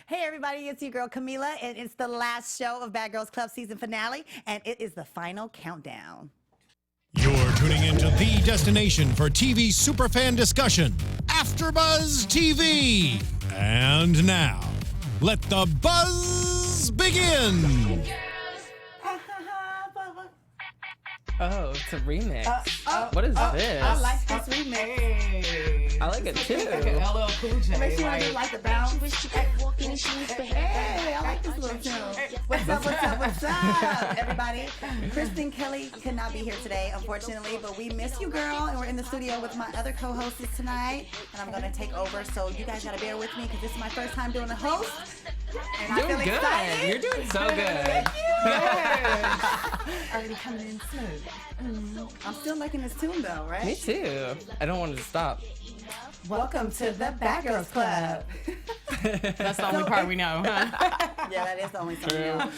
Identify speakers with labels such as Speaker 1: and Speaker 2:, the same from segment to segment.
Speaker 1: Hey everybody, it's your girl Camilla, and it's the last show of Bad Girls Club season finale, and it is the final countdown.
Speaker 2: You're tuning into the destination for TV superfan discussion, AFTERBUZZ TV. And now, let the buzz begin.
Speaker 3: Oh, it's a remix. What is this?
Speaker 1: I like this remix.
Speaker 4: Hey.
Speaker 3: I like it too.
Speaker 4: Like an LL Cool J.
Speaker 1: Makes you want to do like the bounce. Hey, I like this little tune. What's up, everybody? Kristen Kelly could not be here today, unfortunately, but we miss you, girl, and we're in the studio with my other co-hosts tonight, and I'm going to take over, so you guys got to bear with me, because this is my first time doing a host, and I feel
Speaker 3: Doing good.
Speaker 1: excited.
Speaker 3: You're doing so good.
Speaker 1: Thank you.
Speaker 4: Already coming in smooth.
Speaker 1: I'm still liking this tune, though, right?
Speaker 3: Me too. I don't want it to stop.
Speaker 1: Welcome to the Bad Girls Club.
Speaker 4: That's the only part we know.
Speaker 1: Yeah, that is the only song we know.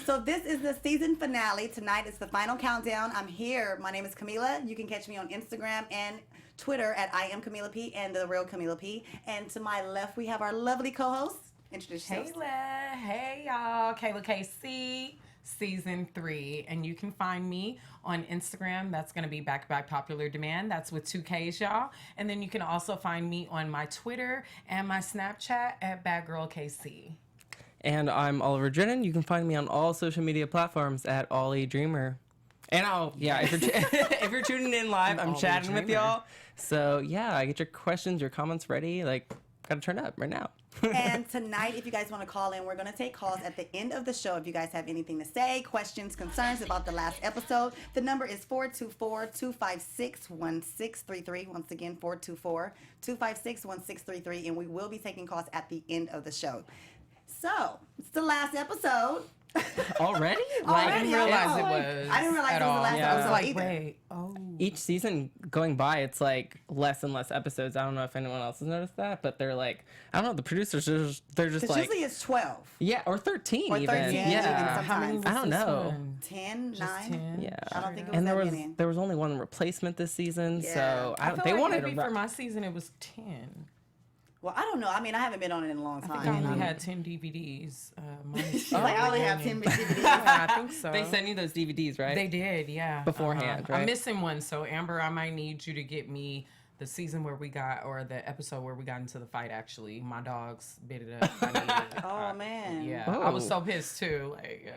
Speaker 1: So this is the season finale. Tonight is the final countdown. I'm here. My name is Camilla. You can catch me on Instagram and Twitter at I am Camilla P and the real Camilla P. And to my left, we have our lovely co-host. Introduce yourself.
Speaker 4: Hey y'all, Kayla KC, season 3, and you can find me on Instagram. That's going to be back popular demand. That's with 2 Ks, y'all. And then you can also find me on my Twitter and my Snapchat at badgirlkc.
Speaker 3: And I'm Oliver Drennan. You can find me on all social media platforms at Ollie Dreamer. And if you're tuning in live, I'm chatting with y'all. So yeah, get your questions, your comments ready. Like, gotta turn up right now.
Speaker 1: And tonight, if you guys want to call in, we're going to take calls at the end of the show. If you guys have anything to say, questions, concerns about the last episode, the number is 424-256-1633. Once again, 424-256-1633. And we will be taking calls at the end of the show. So, it's the last episode.
Speaker 3: Already?
Speaker 4: I didn't realize it was.
Speaker 1: I didn't realize it was the last
Speaker 3: Yeah.
Speaker 1: episode
Speaker 4: Like,
Speaker 1: either.
Speaker 4: wait. Oh.
Speaker 3: Each season going by, it's like less and less episodes. I don't know if anyone else has noticed that, but they're like, I don't know, the producers, they're just
Speaker 1: Because
Speaker 3: like,
Speaker 1: usually it's 12.
Speaker 3: yeah, or 13
Speaker 1: Or
Speaker 3: even.
Speaker 1: 13 even
Speaker 3: Yeah.
Speaker 1: sometimes.
Speaker 4: How many was
Speaker 3: I don't
Speaker 4: this
Speaker 3: know.
Speaker 4: one?
Speaker 1: 10,
Speaker 4: Just
Speaker 1: 9.
Speaker 4: 10?
Speaker 3: Yeah.
Speaker 1: I don't think it was
Speaker 3: And
Speaker 1: that
Speaker 3: there was
Speaker 1: many.
Speaker 3: there was only one replacement this season,
Speaker 1: Yeah.
Speaker 3: so
Speaker 4: I feel
Speaker 3: they
Speaker 4: like
Speaker 3: wanted
Speaker 4: maybe
Speaker 3: to
Speaker 4: for my season it was 10.
Speaker 1: Well, I don't know. I mean, I haven't been on it in a long
Speaker 4: I
Speaker 1: time.
Speaker 4: think I only had 10 DVDs.
Speaker 1: She's like, I only have 10 DVDs.
Speaker 4: Yeah, I think so.
Speaker 3: They sent you those DVDs, right?
Speaker 4: They did, yeah.
Speaker 3: Beforehand, right?
Speaker 4: I'm missing one, so Amber, I might need you to get me the season where we got, or the episode where we got into the fight, actually. My dogs bit it up. I needed it.
Speaker 1: Oh, man.
Speaker 4: Yeah,
Speaker 3: Oh.
Speaker 4: I was so pissed, too. Like,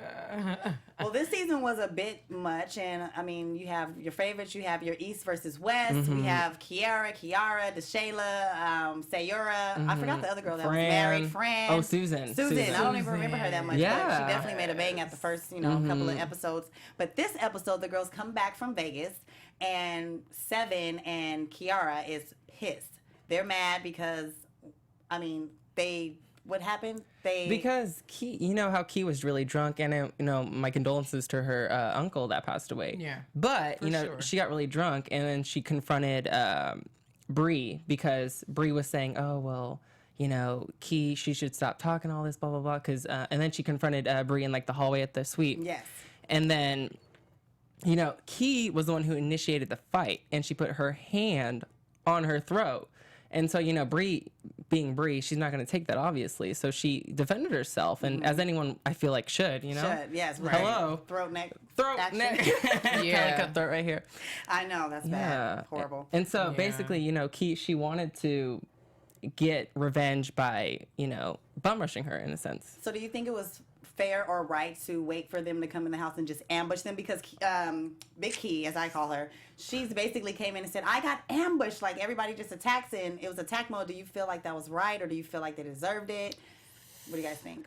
Speaker 1: Well, this season was a bit much, and I mean, you have your favorites. You have your East versus West.
Speaker 3: Mm-hmm.
Speaker 1: We have Kiara, DeShayla, Sayura. I forgot the other girl that was
Speaker 3: Fran.
Speaker 1: married. Fran.
Speaker 3: Oh, Susan.
Speaker 1: Susan. I don't even remember her that much. But
Speaker 3: Yeah.
Speaker 1: she definitely made a bang at the first, couple of episodes. But this episode, the girls come back from Vegas, and Seven and Kiara is pissed. They're mad because, I mean, what happened?
Speaker 3: Because Key, you know how Key was really drunk, and my condolences to her uncle that passed away.
Speaker 4: Yeah,
Speaker 3: But
Speaker 4: sure.
Speaker 3: she got really drunk, and then she confronted Bree, because Bree was saying, "Oh well, Key, she should stop talking all this, blah blah blah." And then she confronted Bree in like the hallway at the suite.
Speaker 1: Yes.
Speaker 3: And then, Key was the one who initiated the fight, and she put her hand on her throat. And so, Bree, being Bree, she's not going to take that, obviously. So she defended herself, and as anyone, I feel like, should.
Speaker 1: Should, yes. Right.
Speaker 3: Hello.
Speaker 1: Throat, neck.
Speaker 3: Throat,
Speaker 1: action.
Speaker 3: neck.
Speaker 4: Yeah.
Speaker 3: Cut throat right here.
Speaker 1: I know, that's bad. Horrible.
Speaker 3: And so
Speaker 4: Yeah.
Speaker 3: basically, Key, she wanted to get revenge by, bum rushing her, in a sense.
Speaker 1: So do you think it was fair or right to wait for them to come in the house and just ambush them? Because Big Key, as I call her, she's basically came in and said, I got ambushed. Like, everybody just attacks, and it was attack mode. Do you feel like that was right, or do you feel like they deserved it? What do you guys think?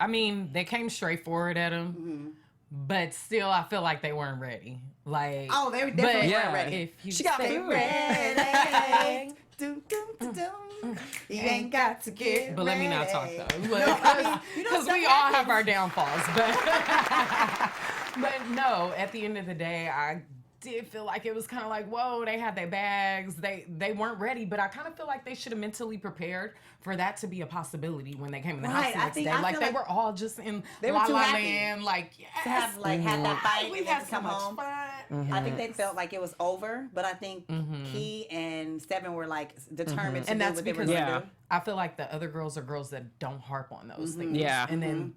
Speaker 4: I mean, they came straight forward at him, but still, I feel like they weren't ready. Like,
Speaker 1: Oh, they definitely
Speaker 3: yeah,
Speaker 1: weren't ready.
Speaker 4: if you
Speaker 3: She got
Speaker 4: stay
Speaker 3: food.
Speaker 1: Ready. Dum, dum, dum, dum. You ain't got to get
Speaker 4: But let me not talk
Speaker 1: ready.
Speaker 4: though,
Speaker 1: you know,
Speaker 4: because we
Speaker 1: stuff
Speaker 4: all
Speaker 1: happens.
Speaker 4: have our downfalls. But no, at the end of the day, I did feel like it was kind of like, whoa, they had their bags, they weren't ready. But I kind of feel like they should have mentally prepared for that to be a possibility when they came in the house
Speaker 1: Right,
Speaker 4: the
Speaker 1: I
Speaker 4: next
Speaker 1: think-
Speaker 4: day.
Speaker 1: I
Speaker 4: Like
Speaker 1: feel
Speaker 4: they
Speaker 1: like
Speaker 4: were all just in
Speaker 1: they were
Speaker 4: La
Speaker 1: too
Speaker 4: La
Speaker 1: happy
Speaker 4: Land, like yes,
Speaker 1: To have had that fight
Speaker 4: we
Speaker 1: and
Speaker 4: had
Speaker 1: then to
Speaker 4: so
Speaker 1: come
Speaker 4: much
Speaker 1: home.
Speaker 4: fun.
Speaker 1: I think they felt like it was over, but I think Key and Seven were like determined to
Speaker 4: And
Speaker 1: do
Speaker 4: that's
Speaker 1: what they were
Speaker 4: because
Speaker 1: going to do.
Speaker 4: I feel like the other girls are girls that don't harp on those things.
Speaker 3: Yeah.
Speaker 4: And then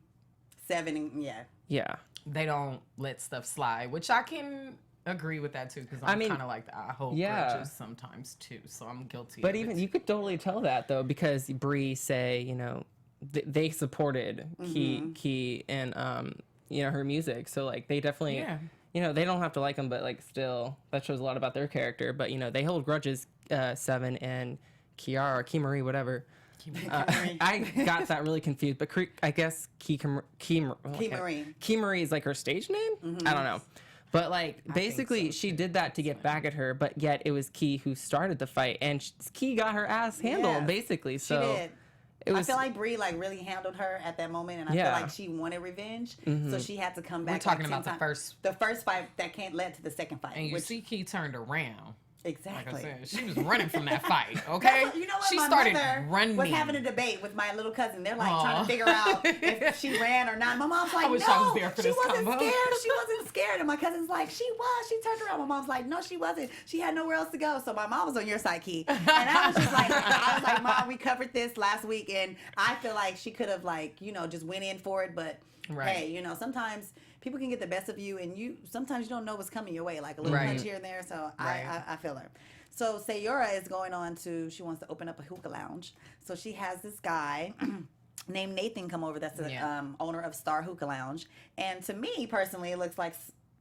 Speaker 1: Seven, and
Speaker 3: Yeah.
Speaker 4: they don't let stuff slide, which I can agree with that too, because I'm kind of like that. I hold grudges sometimes too, so I'm guilty.
Speaker 3: But
Speaker 4: of
Speaker 3: even
Speaker 4: it.
Speaker 3: you could totally tell that though, because Bree say, you know, they supported Key and you know, her music, so like they definitely, you know, they don't have to like them, but like still that shows a lot about their character. But you know, they hold grudges. Seven and Kiara or Key Marie, whatever. I got that really confused, but I guess Key Marie is like her stage name. I don't know. But like basically she did that to get back at her, but yet it was Key who started the fight, and Key got her ass handled basically. So
Speaker 1: she did. I feel like Bree like really handled her at that moment, and I feel like she wanted revenge, so she had to come back.
Speaker 4: We're talking
Speaker 1: like
Speaker 4: about
Speaker 1: the first fight that led to the second fight,
Speaker 4: and you see Key turned around.
Speaker 1: Exactly.
Speaker 4: Like I said, she was running from that fight. Okay,
Speaker 1: you know what?
Speaker 4: She
Speaker 1: my
Speaker 4: started
Speaker 1: mother
Speaker 4: running.
Speaker 1: was having a debate with my little cousin. They're like trying to figure out if she ran or not. My mom's like,
Speaker 4: wish
Speaker 1: no,
Speaker 4: I was there for
Speaker 1: she
Speaker 4: this
Speaker 1: wasn't
Speaker 4: combo.
Speaker 1: scared. She wasn't scared. And my cousin's like, she was. She turned around. My mom's like, no, she wasn't. She had nowhere else to go. So my mom was on your side, Key. And I was just like, Mom, we covered this last week, and I feel like she could have like, you know, just went in for it, but hey, you know, sometimes people can get the best of you, and sometimes you don't know what's coming your way, like a little punch here and there. So I feel her. So Sayora is going on she wants to open up a hookah lounge. So she has this guy named Nathan come over. That's the owner of Star Hookah Lounge. And to me personally, it looks like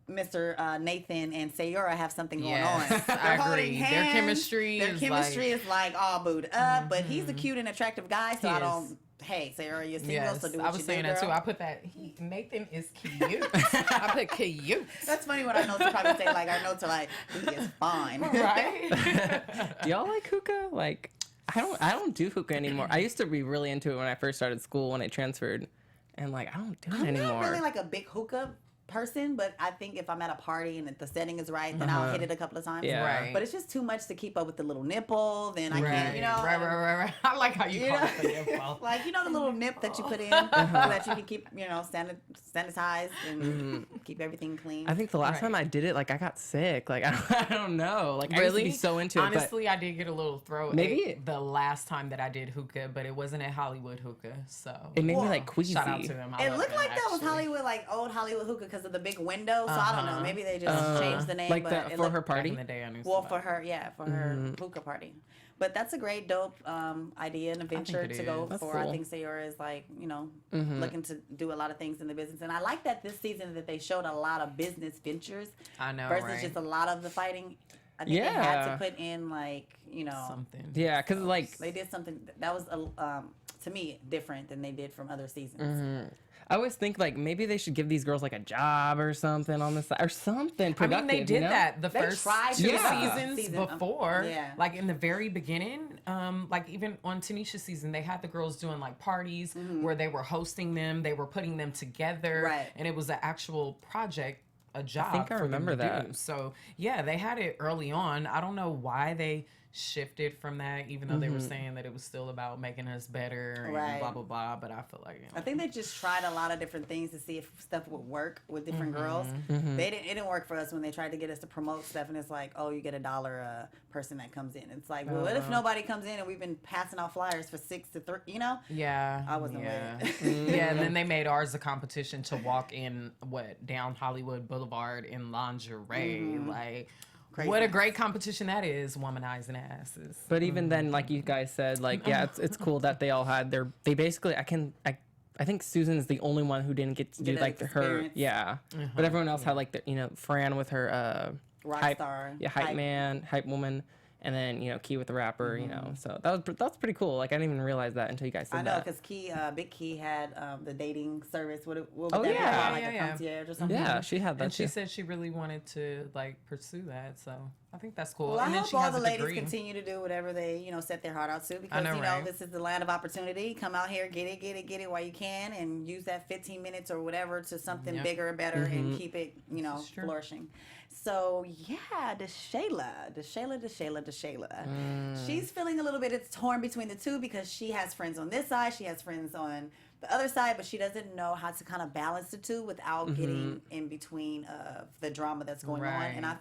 Speaker 1: Mr. Nathan and Sayora have something going on.
Speaker 4: I agree.
Speaker 1: Hands.
Speaker 4: Their chemistry
Speaker 1: is like all booed up, but he's a cute and attractive guy, so I don't. Hey, Sayora, you're single, so do what
Speaker 4: I was
Speaker 1: you
Speaker 4: saying
Speaker 1: do,
Speaker 4: that
Speaker 1: girl.
Speaker 4: too. I put that. Nathan is cute. I put cute.
Speaker 1: That's funny when our notes are probably say like our notes are like he is fine.
Speaker 4: Right?
Speaker 3: Do y'all like hookah? Like, I don't do hookah anymore. I used to be really into it when I first started school when I transferred, and like I don't do it anymore.
Speaker 1: I'm not really like a big hookah person, but I think if I'm at a party and if the setting is right, then I'll hit it a couple of times.
Speaker 3: Yeah.
Speaker 4: Right.
Speaker 1: But it's just too much to keep up with the little nipple. Then I can't, you know.
Speaker 4: Right. I like how you call it the nipple.
Speaker 1: Like, you know, the little nip that you put in so that you can keep, you know, sanitized and keep everything clean.
Speaker 3: I think the last time I did it, like I got sick. Like I don't know. Like I used to be so into it.
Speaker 4: Honestly, I did get a little throat
Speaker 3: maybe
Speaker 4: the last time that I did hookah, but it wasn't at Hollywood Hookah. So
Speaker 3: it made me like queasy.
Speaker 4: Shout out to them.
Speaker 1: It looked like that was Hollywood, like old Hollywood hookah because of the big window. So I don't know. Maybe they just changed the name.
Speaker 3: Like
Speaker 1: but
Speaker 3: for her party.
Speaker 4: Back in the day, I knew
Speaker 1: Well, for her, her hookah party. But that's a great, dope idea and a venture to go for.
Speaker 3: Cool.
Speaker 1: I think Sayora is like, you know, looking to do a lot of things in the business. And I like that this season that they showed a lot of business ventures.
Speaker 4: I know,
Speaker 1: versus just a lot of the fighting. I think they had to put in like, you know.
Speaker 4: Something.
Speaker 3: Yeah, because like.
Speaker 1: They did something that was, to me, different than they did from other seasons.
Speaker 3: I always think like maybe they should give these girls like a job or something on the side or something productive.
Speaker 4: I mean, they did that the first two
Speaker 1: season
Speaker 4: before. Like in the very beginning, like even on Tanisha's season, they had the girls doing like parties where they were hosting them, they were putting them together, and it was an actual project, a job.
Speaker 3: I think I remember that.
Speaker 4: So yeah, they had it early on. I don't know why they shifted from that, even though they were saying that it was still about making us better and blah blah blah, but I feel like, you know,
Speaker 1: I think they just tried a lot of different things to see if stuff would work with different girls. It didn't work for us when they tried to get us to promote stuff, and it's like, oh, you get $1 a person that comes in. It's like, well, what if nobody comes in and we've been passing out flyers for 6 to 3, you know?
Speaker 4: I wasn't
Speaker 1: with
Speaker 4: it. And then they made ours a competition to walk in down Hollywood Boulevard in lingerie. Like, crazy. What a great competition that is, womanizing asses.
Speaker 3: But even then, like you guys said, like, yeah, it's cool that they all had they basically, I think Susan is the only one who didn't get to do like her, but everyone else had like you know, Fran with her
Speaker 1: rock star,
Speaker 3: hype man, hype woman, and then, you know, Key with the rapper, you know. So that's pretty cool. Like I didn't even realize that until you guys said that.
Speaker 1: I know, because Big Key had the dating service. What was
Speaker 3: oh,
Speaker 1: that?
Speaker 3: yeah.
Speaker 1: Like a concierge or something.
Speaker 3: Yeah, she had that.
Speaker 4: And she said she really wanted to like pursue that. So I think that's cool.
Speaker 1: Well,
Speaker 4: and
Speaker 1: I
Speaker 4: then
Speaker 1: hope
Speaker 4: she
Speaker 1: all
Speaker 4: has
Speaker 1: the
Speaker 4: a
Speaker 1: ladies
Speaker 4: degree.
Speaker 1: continue to do whatever they, you know, set their heart out to, because
Speaker 4: know,
Speaker 1: you know,
Speaker 4: right?
Speaker 1: this is the land of opportunity. Come out here, get it while you can, and use that 15 minutes or whatever to something bigger and better, and keep it, you know, flourishing. So yeah, Shayla. She's feeling a little bit, it's torn between the two, because she has friends on this side, she has friends on the other side, but she doesn't know how to kind of balance the two without getting in between of the drama that's going on. And I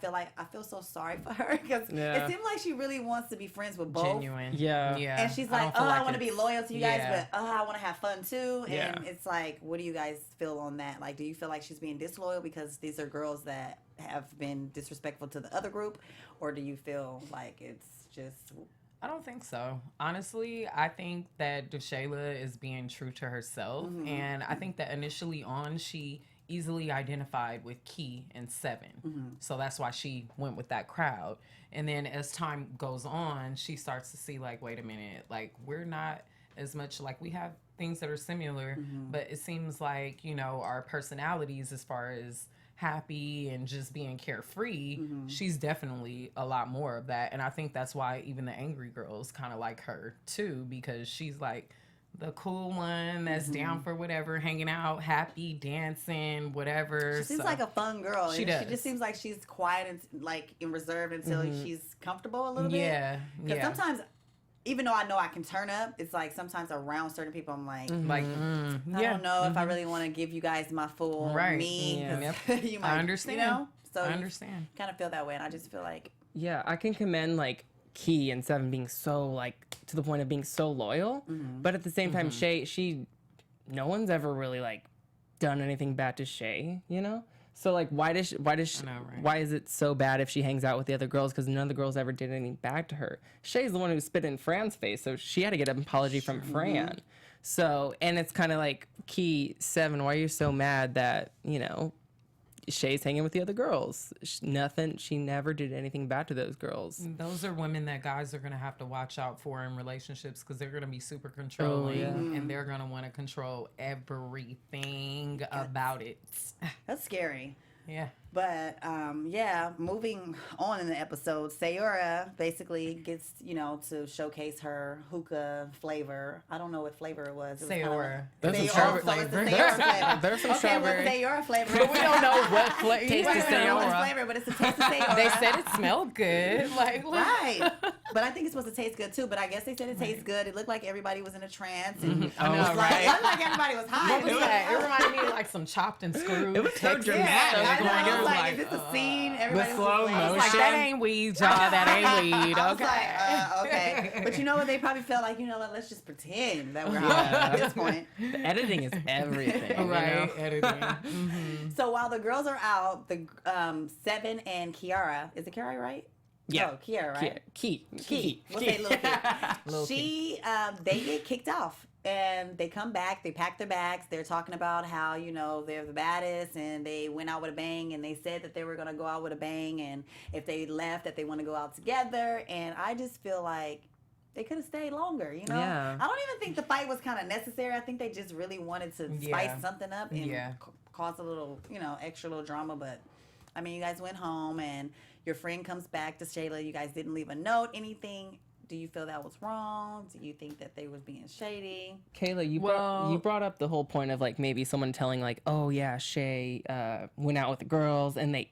Speaker 1: feel so sorry for her because it seems like she really wants to be friends with both.
Speaker 4: Genuine.
Speaker 3: Yeah.
Speaker 1: And she's like, I want to be loyal to you guys, but I want to have fun too. And it's like, what do you guys feel on that? Like, do you feel like she's being disloyal because these are girls that have been disrespectful to the other group, or do you feel like it's just...
Speaker 4: I don't think so. Honestly, I think that DeShayla is being true to herself. And I think that initially on, she easily identified with Key and Seven. So that's why she went with that crowd. And then as time goes on, she starts to see like, wait a minute, like we're not as much, like we have things that are similar, but it seems like, you know, our personalities as far as happy and just being carefree, she's definitely a lot more of that. And I think that's why even the angry girls kind of like her too, because she's like the cool one that's down for whatever, hanging out, happy, dancing, whatever.
Speaker 1: She seems like a fun girl.
Speaker 4: She does.
Speaker 1: She just seems like she's quiet and like in reserve until she's comfortable a little bit.
Speaker 4: Yeah.
Speaker 1: Because sometimes, even though I know I can turn up, it's like sometimes around certain people I'm like, I don't know if I really want to give you guys my full me. You might,
Speaker 4: I understand.
Speaker 1: You know? So
Speaker 4: I understand.
Speaker 1: Kind of feel that way, and I just feel like...
Speaker 3: Yeah, I can commend, like, Key and Seven being so, like, to the point of being so loyal. But at the same time, Shay, no one's ever really, like, done anything bad to Shay, you know? So, like, why is it so bad if she hangs out with the other girls? Because none of the girls ever did anything bad to her. Shay's the one who spit in Fran's face, so she had to get an apology from Fran. So, and it's kind of like, Key, Seven, why are you so mad that, you know, Shay's hanging with the other girls? She never did anything bad to those girls.
Speaker 4: Those are women that guys are going to have to watch out for in relationships because they're going to be super controlling and they're going to want to control everything about it.
Speaker 1: That's scary.
Speaker 4: Yeah.
Speaker 1: But, moving on in the episode, Sayura basically gets, you know, to showcase her hookah flavor. I don't know what flavor it was.
Speaker 4: Sayura.
Speaker 3: There's some strawberry
Speaker 1: flavor.
Speaker 3: There's some
Speaker 1: Okay,
Speaker 3: strawberry.
Speaker 1: well, Sayura flavor.
Speaker 4: But we don't know what flavor.
Speaker 1: We don't know what flavor, but it's a taste of Sayura.
Speaker 4: They said it smelled good.
Speaker 1: Right. But I think it's supposed to taste good, too. But I guess they said it tastes good. It looked like everybody was in a trance. And
Speaker 4: I know, right?
Speaker 1: It looked like everybody was high.
Speaker 4: What was that? It reminded me of like some chopped and screwed.
Speaker 3: It was so
Speaker 4: Texas.
Speaker 3: dramatic.
Speaker 1: I was like, is this a scene? Everybody
Speaker 3: slow
Speaker 1: was
Speaker 3: motion.
Speaker 4: Like, that ain't weed, y'all. That ain't weed.
Speaker 1: I was
Speaker 4: Okay.
Speaker 1: like, okay. But you know what? They probably felt like, you know, let's just pretend that we're high at this point.
Speaker 3: The editing is everything.
Speaker 4: Right.
Speaker 3: You know?
Speaker 4: Editing.
Speaker 1: So while the girls are out, the Seven and Kiara, is it Kiara, right?
Speaker 3: Yeah.
Speaker 1: Oh, Kiara, right?
Speaker 3: Key.
Speaker 1: We'll say Lil Key. They get kicked off. And they come back, they pack their bags, they're talking about how, you know, they're the baddest and they went out with a bang and they said that they were going to go out with a bang and if they left that they want to go out together. And I just feel like they could have stayed longer, you know?
Speaker 3: Yeah.
Speaker 1: I don't even think the fight was kind of necessary. I think they just really wanted to spice something up and cause a little, you know, extra little drama. But, I mean, you guys went home and your friend comes back to Shayla. You guys didn't leave a note, anything. Do you feel that was wrong? Do you think that they was being shady?
Speaker 3: Kayla, you brought up the whole point of like maybe someone telling like, oh yeah, Shay went out with the girls and they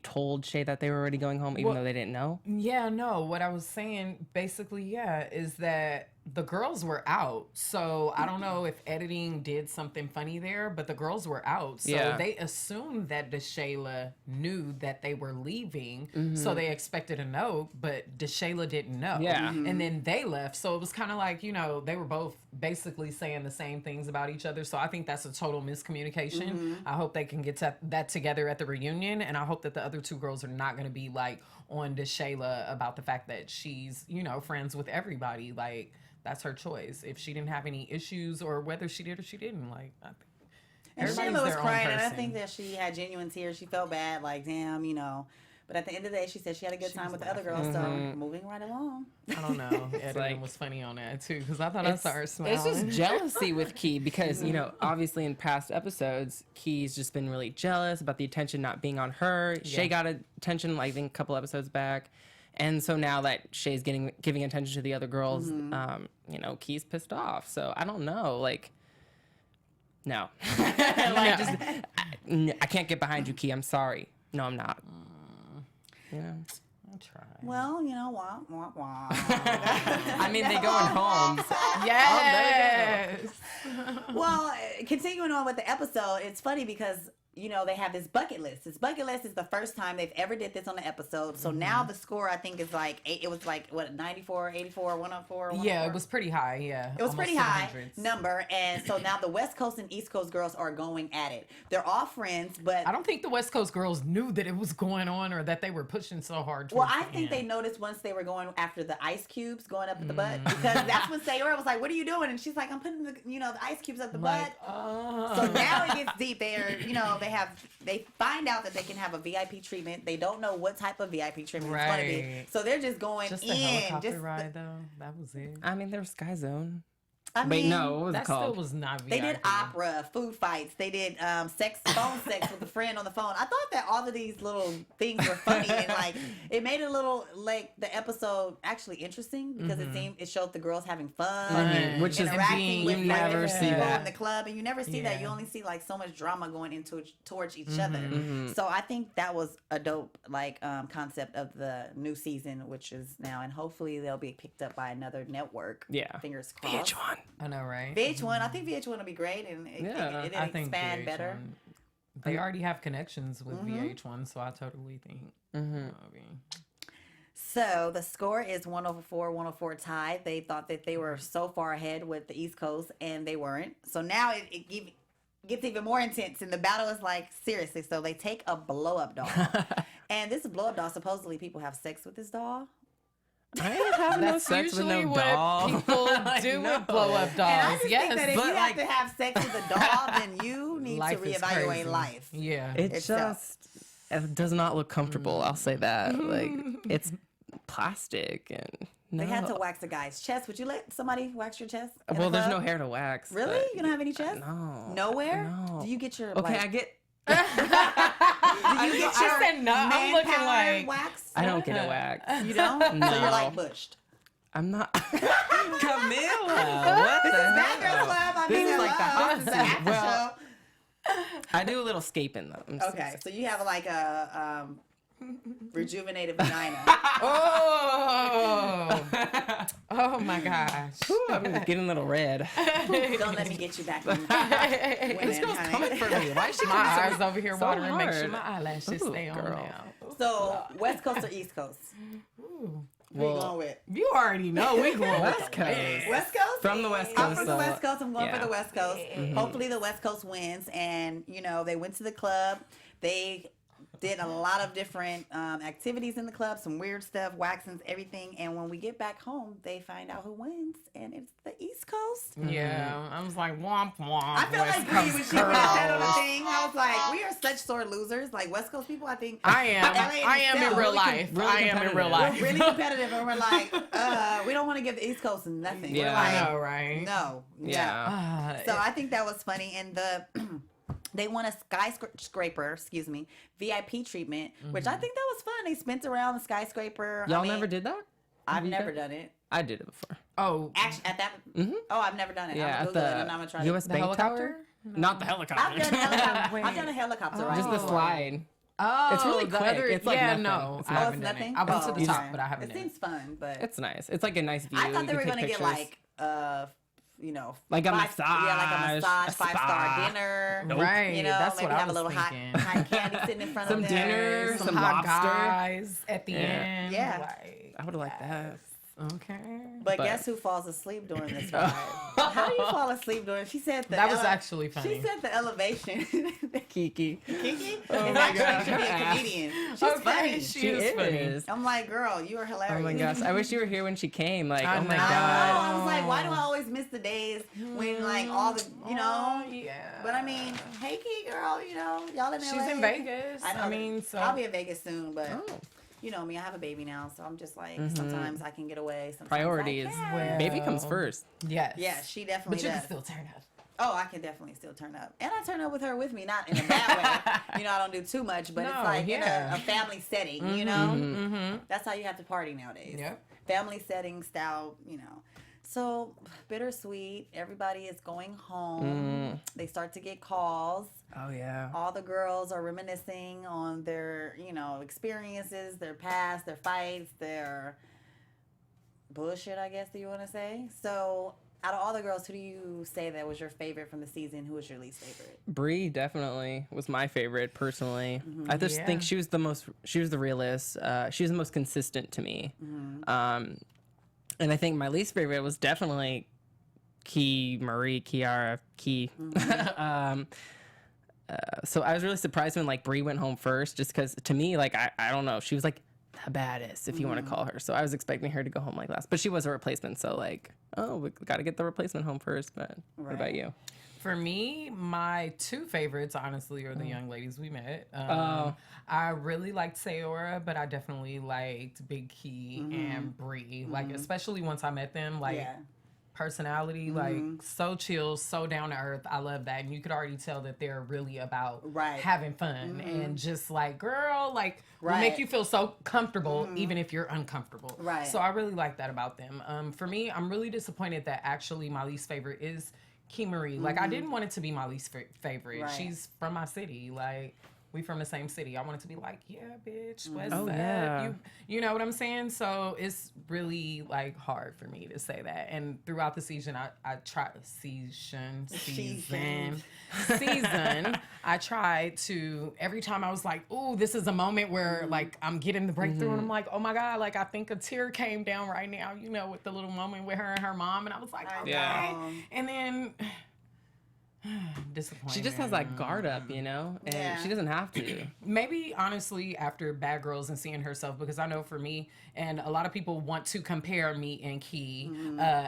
Speaker 3: told Shay that they were already going home even though they didn't know.
Speaker 4: Yeah, no. What I was saying basically, is that the girls were out. So I don't know if editing did something funny there, but the girls were out. So they assumed that DeShayla knew that they were leaving. So they expected a note, but DeShayla didn't know.
Speaker 3: Yeah.
Speaker 4: And then they left. So it was kind of like, you know, they were both basically saying the same things about each other. So I think that's a total miscommunication. I hope they can get that together at the reunion. And I hope that the other two girls are not going to be like on DeShayla about the fact that she's, you know, friends with everybody. Like, that's her choice. If she didn't have any issues or whether she did or she didn't, like, I think
Speaker 1: and Shayla was crying, and I think that she had genuine tears. She felt bad, like, damn, you know. But at the end of the day, she said she had a good time with the other girls. So moving right along.
Speaker 4: I don't know. Editing was funny on that too because I thought I saw her smiling.
Speaker 3: It's just jealousy with Key because, you know, obviously in past episodes, Key's just been really jealous about the attention not being on her. Shay got attention, like, I think a couple episodes back. And so now that Shay's giving attention to the other girls, you know, Key's pissed off. So I don't know, like, no. I can't get behind you, Key. I'm sorry. No, I'm not. You know?
Speaker 4: try.
Speaker 1: Well, you know, wah, wah, wah.
Speaker 3: I mean, they go in homes.
Speaker 4: Yes.
Speaker 1: Well, continuing on with the episode, it's funny because, you know, they have this bucket list. This bucket list is the first time they've ever did this on the episode. So now the score, I think, is like, it was like, what, 94, 84, 104?
Speaker 4: Yeah, it was pretty high, yeah.
Speaker 1: It was
Speaker 4: Almost
Speaker 1: pretty
Speaker 4: to the
Speaker 1: high
Speaker 4: hundreds.
Speaker 1: number. And so now the West Coast and East Coast girls are going at it. They're all friends, but...
Speaker 4: I don't think the West Coast girls knew that it was going on or that they were pushing so hard.
Speaker 1: Well,
Speaker 4: towards
Speaker 1: I
Speaker 4: the
Speaker 1: think
Speaker 4: end.
Speaker 1: they noticed once they were going after the ice cubes going up the butt, because that's when Sayora was like, "What are you doing?" And she's like, "I'm putting the the ice cubes up the butt." So now it gets deep. They find out that they can have a VIP treatment. They don't know what type of VIP treatment it's going to be,
Speaker 4: Right.
Speaker 1: so they're just going
Speaker 4: Just
Speaker 1: in.
Speaker 4: the helicopter ride, though. That was it.
Speaker 3: I mean, there was Sky Zone.
Speaker 1: I
Speaker 3: Wait,
Speaker 1: mean,
Speaker 3: no, what was
Speaker 4: That
Speaker 3: it
Speaker 4: still
Speaker 3: called?
Speaker 4: was not VIP.
Speaker 1: They did opera, food fights. They did phone sex with a friend on the phone. I thought that all of these little things were funny and like it made it a little like the episode actually interesting because it showed the girls having fun,
Speaker 3: Which is
Speaker 1: interacting with
Speaker 3: you never
Speaker 1: like,
Speaker 3: see
Speaker 1: people
Speaker 3: that.
Speaker 1: in the club, and you never see that. You
Speaker 4: Yeah.
Speaker 1: only see like so much drama going into towards each other. So I think that was a dope like concept of the new season, which is now, and hopefully they'll be picked up by another network.
Speaker 3: Yeah.
Speaker 1: Fingers crossed.
Speaker 3: VH1.
Speaker 4: I know, right?
Speaker 1: VH1, I think VH1 will be great, and
Speaker 3: Yeah,
Speaker 1: it'll
Speaker 4: I think
Speaker 1: expand
Speaker 4: VH1
Speaker 1: better.
Speaker 4: They already have connections with VH1, so I totally think. it'll be-
Speaker 1: So the score is 104 tie. They thought that they were so far ahead with the East Coast, and they weren't. So now it gets even more intense, and the battle is like, seriously. So they take a blow-up doll. And this blow-up doll, supposedly people have sex with this doll.
Speaker 3: I ain't having no
Speaker 4: That's
Speaker 3: sex with
Speaker 4: usually
Speaker 3: no
Speaker 4: what
Speaker 3: doll.
Speaker 4: people do
Speaker 3: know.
Speaker 4: with blow-up dolls.
Speaker 1: And I just
Speaker 4: yes,
Speaker 1: think that if
Speaker 3: but
Speaker 1: you
Speaker 3: like-
Speaker 1: have to have sex with a doll, then you need
Speaker 4: life
Speaker 1: to
Speaker 4: is
Speaker 1: reevaluate
Speaker 4: crazy.
Speaker 1: life.
Speaker 4: Yeah.
Speaker 3: It
Speaker 1: itself.
Speaker 3: it does not look comfortable. I'll say that. Like it's plastic and no.
Speaker 1: They had to wax a guy's chest. Would you let somebody wax your chest? in a
Speaker 3: Well, there's
Speaker 1: club?
Speaker 3: no hair to wax.
Speaker 1: Really?
Speaker 3: but-
Speaker 1: You don't have any chest?
Speaker 3: No.
Speaker 1: Nowhere?
Speaker 3: No.
Speaker 1: Do you get your
Speaker 3: Okay,
Speaker 1: like,
Speaker 3: I get.
Speaker 1: do you get
Speaker 4: I
Speaker 1: your
Speaker 4: said no. I'm looking
Speaker 1: manpower
Speaker 4: like
Speaker 1: wax?
Speaker 3: I don't get a wax.
Speaker 1: You don't? So
Speaker 3: No.
Speaker 1: you're like bushed.
Speaker 3: I'm not. Camilla, what
Speaker 1: This
Speaker 3: the
Speaker 1: is
Speaker 3: hell?
Speaker 1: Bad Girl Club. I
Speaker 3: This
Speaker 1: mean,
Speaker 3: is like the hot
Speaker 1: this is
Speaker 3: seat.
Speaker 1: an after
Speaker 3: Well,
Speaker 1: show.
Speaker 3: I do a little scaping though. I'm
Speaker 1: Okay, so you have like a rejuvenated vagina.
Speaker 4: Oh. Oh my gosh.
Speaker 3: Ooh, I'm getting a little red.
Speaker 1: Don't let me get you back on women,
Speaker 3: This girl's
Speaker 1: honey.
Speaker 3: coming for me. Why is she
Speaker 4: My
Speaker 3: coming
Speaker 4: eyes over here
Speaker 3: so
Speaker 4: watering. Make sure
Speaker 3: hard?
Speaker 4: my eyelashes
Speaker 3: Ooh,
Speaker 4: stay on
Speaker 3: girl.
Speaker 4: now.
Speaker 1: So, West Coast or East Coast? Who you going with?
Speaker 4: You already know we going
Speaker 3: West
Speaker 4: with the
Speaker 3: Coast.
Speaker 4: West.
Speaker 1: West Coast?
Speaker 3: From the West
Speaker 1: I'm
Speaker 3: Coast.
Speaker 1: from the
Speaker 3: so-
Speaker 1: West Coast. I'm going
Speaker 3: yeah.
Speaker 1: for the West Coast. Hopefully the West Coast wins. And, you know, they went to the club. They did a lot of different activities in the club, some weird stuff, waxings, everything. And when we get back home, they find out who wins. And it's the East Coast.
Speaker 4: Yeah, I was like womp womp.
Speaker 1: I feel
Speaker 4: West
Speaker 1: like Bree when
Speaker 4: Coast
Speaker 1: she went ahead on the
Speaker 4: girls.
Speaker 1: thing. I was like, we are such sore losers. Like West Coast people, I think.
Speaker 4: I am.
Speaker 1: LA
Speaker 4: I am in
Speaker 1: itself,
Speaker 4: real
Speaker 1: really
Speaker 4: life.
Speaker 3: really
Speaker 4: I am in real
Speaker 3: competitive.
Speaker 4: life.
Speaker 1: We're really competitive, and we're like, we don't want to give the East Coast nothing.
Speaker 3: Yeah.
Speaker 1: We're
Speaker 4: I
Speaker 1: like,
Speaker 4: know, right?
Speaker 1: no,
Speaker 3: Yeah.
Speaker 4: Ah,
Speaker 1: So I think that was funny, and they won a skyscraper, VIP treatment, which I think that was fun. They spent around the skyscraper.
Speaker 3: Y'all
Speaker 1: I mean,
Speaker 3: never did that?
Speaker 1: I've
Speaker 3: you
Speaker 1: never
Speaker 3: done-
Speaker 1: done it.
Speaker 3: I did it before.
Speaker 4: Oh,
Speaker 1: Actually, at that. Oh, I've never done it.
Speaker 3: Yeah,
Speaker 1: I'm
Speaker 3: at
Speaker 1: Google it, and
Speaker 3: the
Speaker 1: I'm gonna try
Speaker 3: U.S.
Speaker 1: to.
Speaker 4: the
Speaker 3: Bank
Speaker 4: helicopter?
Speaker 3: Tower? Not the helicopter.
Speaker 1: I've done a helicopter.
Speaker 4: Wait.
Speaker 1: I've done a helicopter ride.
Speaker 3: Just the
Speaker 1: before.
Speaker 3: slide.
Speaker 4: Oh,
Speaker 3: It's really
Speaker 4: the
Speaker 3: quick.
Speaker 4: other-
Speaker 3: It's like
Speaker 4: yeah,
Speaker 3: nothing.
Speaker 4: no,
Speaker 3: It's
Speaker 4: I
Speaker 3: not-
Speaker 1: Oh,
Speaker 4: haven't
Speaker 1: it's
Speaker 4: done it.
Speaker 1: nothing.
Speaker 4: I went to
Speaker 1: Oh,
Speaker 4: the top,
Speaker 1: okay.
Speaker 4: but I haven't
Speaker 1: It
Speaker 4: done
Speaker 1: seems fun, but
Speaker 3: It's nice. It's like a nice view.
Speaker 1: I thought
Speaker 3: You
Speaker 1: they were
Speaker 3: can
Speaker 1: gonna
Speaker 3: take
Speaker 1: get
Speaker 3: pictures.
Speaker 1: like
Speaker 3: Like a
Speaker 1: Yeah, like a
Speaker 3: massage,
Speaker 1: massage,
Speaker 3: a
Speaker 1: 5-star
Speaker 3: spa.
Speaker 1: dinner.
Speaker 3: Nope.
Speaker 4: Right,
Speaker 1: You know,
Speaker 4: that's
Speaker 1: maybe
Speaker 4: what I
Speaker 1: have a
Speaker 4: was
Speaker 1: little
Speaker 4: thinking.
Speaker 1: hot candy sitting in front
Speaker 3: Some
Speaker 1: of them.
Speaker 3: dinner,
Speaker 4: Some
Speaker 3: some
Speaker 4: hot
Speaker 3: lobster.
Speaker 4: guys at the
Speaker 3: Yeah.
Speaker 4: end.
Speaker 1: Yeah.
Speaker 4: Like,
Speaker 3: I would have liked that.
Speaker 4: okay.
Speaker 1: But
Speaker 3: But-
Speaker 1: guess who falls asleep during this ride? How do you fall asleep during? She said
Speaker 4: That was actually funny.
Speaker 1: She said the elevation.
Speaker 3: Kiki.
Speaker 1: Kiki
Speaker 3: Oh
Speaker 1: is
Speaker 3: my
Speaker 1: actually
Speaker 3: gosh.
Speaker 1: to be a comedian. She's
Speaker 4: Okay,
Speaker 1: funny.
Speaker 4: she
Speaker 3: She
Speaker 4: is funny.
Speaker 3: is.
Speaker 1: I'm like, girl, you are hilarious.
Speaker 3: Oh my gosh. I wish you were here when she came. Like,
Speaker 4: I
Speaker 3: oh my
Speaker 4: know.
Speaker 1: I know.
Speaker 3: god.
Speaker 1: I was like, why do I always miss the days when like all the, you know?
Speaker 4: Yeah.
Speaker 1: But I mean, hey, Key girl, you know, y'all in LA.
Speaker 4: She's in Vegas.
Speaker 1: I know.
Speaker 4: I mean, so
Speaker 1: I'll be in Vegas soon, but
Speaker 3: Oh.
Speaker 1: you know me, I have a baby now, so I'm just like sometimes I can get away. Sometimes
Speaker 3: Priorities.
Speaker 1: I can't.
Speaker 4: Well,
Speaker 3: Baby comes first.
Speaker 4: yes.
Speaker 1: Yeah, she definitely
Speaker 4: But you
Speaker 1: does.
Speaker 4: can still turn up.
Speaker 1: Oh, I can definitely still turn up, and I turn up with her with me, not in a bad way. You know, I don't do too much, but it's
Speaker 4: No,
Speaker 1: like
Speaker 4: yeah.
Speaker 1: in a family setting. You know, that's how you have to party nowadays.
Speaker 4: Yep.
Speaker 1: Family setting style. You know. So bittersweet. Everybody is going home. They start to get calls.
Speaker 3: Oh yeah.
Speaker 1: All the girls are reminiscing on their, experiences, their past, their fights, their bullshit, I guess, do you want to say? So, out of all the girls, who do you say that was your favorite from the season? Who was your least favorite?
Speaker 3: Bree definitely was my favorite personally. I just think she was the realest. She was the most consistent to me. And I think my least favorite was definitely Kiara. So I was really surprised when like Bree went home first, just because to me, like I don't know, she was like the baddest, if you want to call her. So I was expecting her to go home like last, but she was a replacement. So like, we got to get the replacement home first. But what about you?
Speaker 4: For me, my two favorites, honestly, are the young ladies we met. I really liked Sayora, but I definitely liked Big Key and Bree. Like, especially once I met them, like, personality, like, so chill, so down to earth. I love that. And you could already tell that they're really about having fun and just, like, girl, like, will make you feel so comfortable, even if you're uncomfortable.
Speaker 1: Right.
Speaker 4: So I really like that about them. For me, I'm really disappointed that actually my least favorite is Key Marie. Like, I didn't want it to be my least favorite.
Speaker 1: Right.
Speaker 4: She's from my city. Like, we from the same city. I want it to be like, yeah, bitch, what's up?
Speaker 3: Yeah.
Speaker 4: You know what I'm saying? So it's really, like, hard for me to say that. And throughout the season, I tried season, I tried to, every time I was like, ooh, this is a moment where, like, I'm getting the breakthrough, and I'm like, oh my God, like, I think a tear came down right now, with the little moment with her and her mom, and I was like, okay.
Speaker 3: Yeah.
Speaker 4: And then disappointed.
Speaker 3: She just has that guard up, and she doesn't have to.
Speaker 4: Maybe, honestly, after Bad Girls and seeing herself, because I know for me, and a lot of people want to compare me and Key,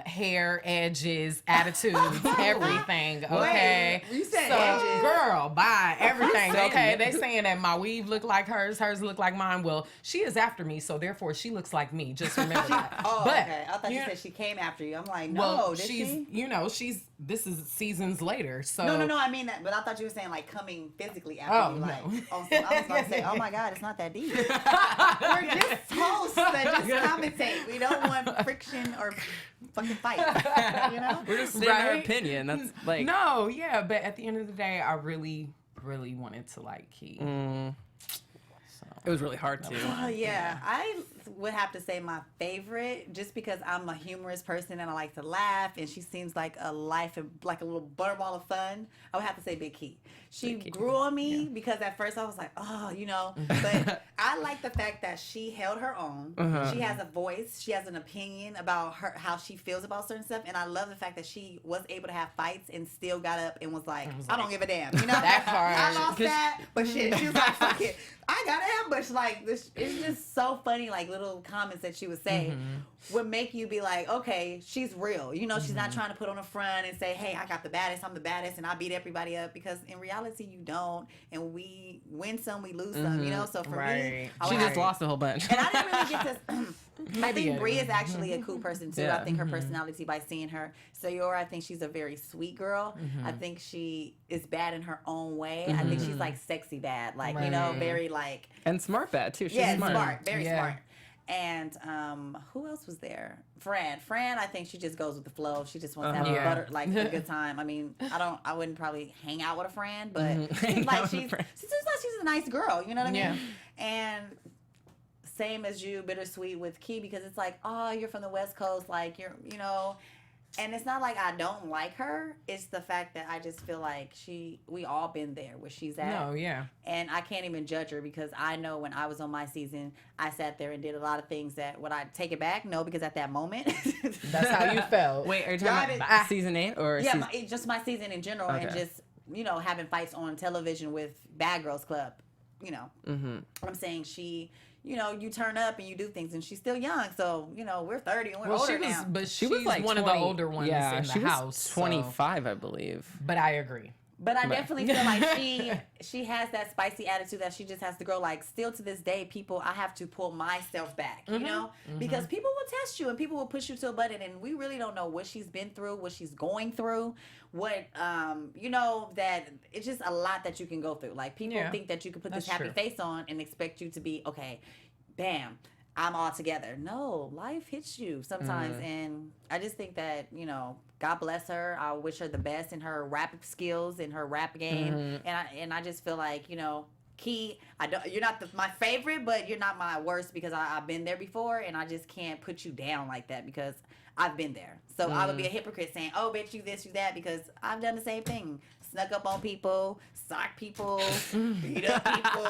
Speaker 4: hair, edges, attitudes, everything, okay?
Speaker 1: Wait, you said
Speaker 4: so,
Speaker 1: edges.
Speaker 4: Girl, bye, everything, okay? They saying that my weave look like hers look like mine. Well, she is after me, so therefore she looks like me. Just remember that.
Speaker 1: Okay. I thought you said she came after you. I'm like, no, did she?
Speaker 4: This is seasons later, so.
Speaker 1: No, I mean that, but I thought you were saying, like, coming physically after you, like, I was going to say, oh my God, it's not that deep. We're just hosts that just commentate. We don't want friction or fucking fight,
Speaker 3: We're just saying our opinion. That's like.
Speaker 4: No, yeah, but at the end of the day, I really, really wanted to like Key.
Speaker 3: It was really hard to.
Speaker 1: I would have to say my favorite, just because I'm a humorous person and I like to laugh, and she seems like a life of, like, a little butterball of fun. I would have to say Big Key. She grew on me because at first I was like, but I like the fact that she held her own. She has a voice. She has an opinion about how she feels about certain stuff, and I love the fact that she was able to have fights and still got up and was like, I don't give a damn.
Speaker 4: That part.
Speaker 1: I lost that, but shit, she was like, fuck it. I got ambush. Like, this, it's just so funny, like, little comments that she would say would make you be like, okay, she's real. She's not trying to put on a front and say, hey, I got the baddest, I'm the baddest, and I beat everybody up, because in reality, you don't. And we win some, we lose some, So for me,
Speaker 3: she just lost a whole bunch.
Speaker 1: And I didn't really get to. I think Bree is actually a cool person too. I think her personality, by seeing her. Sayora, I think she's a very sweet girl. I think she is bad in her own way. I think she's like sexy bad, like very like.
Speaker 3: And smart bad too. She's
Speaker 1: smart, very smart. And who else was there? Fran, I think she just goes with the flow. She just wants to have a good time. I mean, I wouldn't probably hang out with a Fran, but she seems like she's a nice girl. You know what I mean? And same as you, bittersweet with Key, because it's like, oh, you're from the West Coast, like you're, and it's not like I don't like her. It's the fact that I just feel like we all been there where she's at.
Speaker 4: No, yeah.
Speaker 1: And I can't even judge her, because I know when I was on my season, I sat there and did a lot of things that, would I take it back? No, because at that moment.
Speaker 4: That's how you felt.
Speaker 3: Wait, are you talking about season 8 or?
Speaker 1: Yeah, just my season in general, and just, having fights on television with Bad Girls Club, I'm saying you turn up and you do things, and she's still young, so we're 30 and we're older now.
Speaker 4: But she was like one 20, of the older ones in the house.
Speaker 3: 25, I believe.
Speaker 4: But I agree.
Speaker 1: But I definitely feel like she has that spicy attitude that she just has to grow. Like, still to this day, I have to pull myself back, because people will test you and people will push you to a button, and we really don't know what she's been through, what she's going through, what, that it's just a lot that you can go through. Like, people think that you can put this happy face on and expect you to be, okay, bam, I'm all together. No, life hits you sometimes, and I just think that God bless her. I wish her the best in her rap skills, in her rap game, and I just feel like Key, you're not my favorite, but you're not my worst because I've been there before, and I just can't put you down like that because I've been there. So I would be a hypocrite saying, "Oh, bitch, you this, you that," because I've done the same thing. Snuck up on people, sock people, beat up people,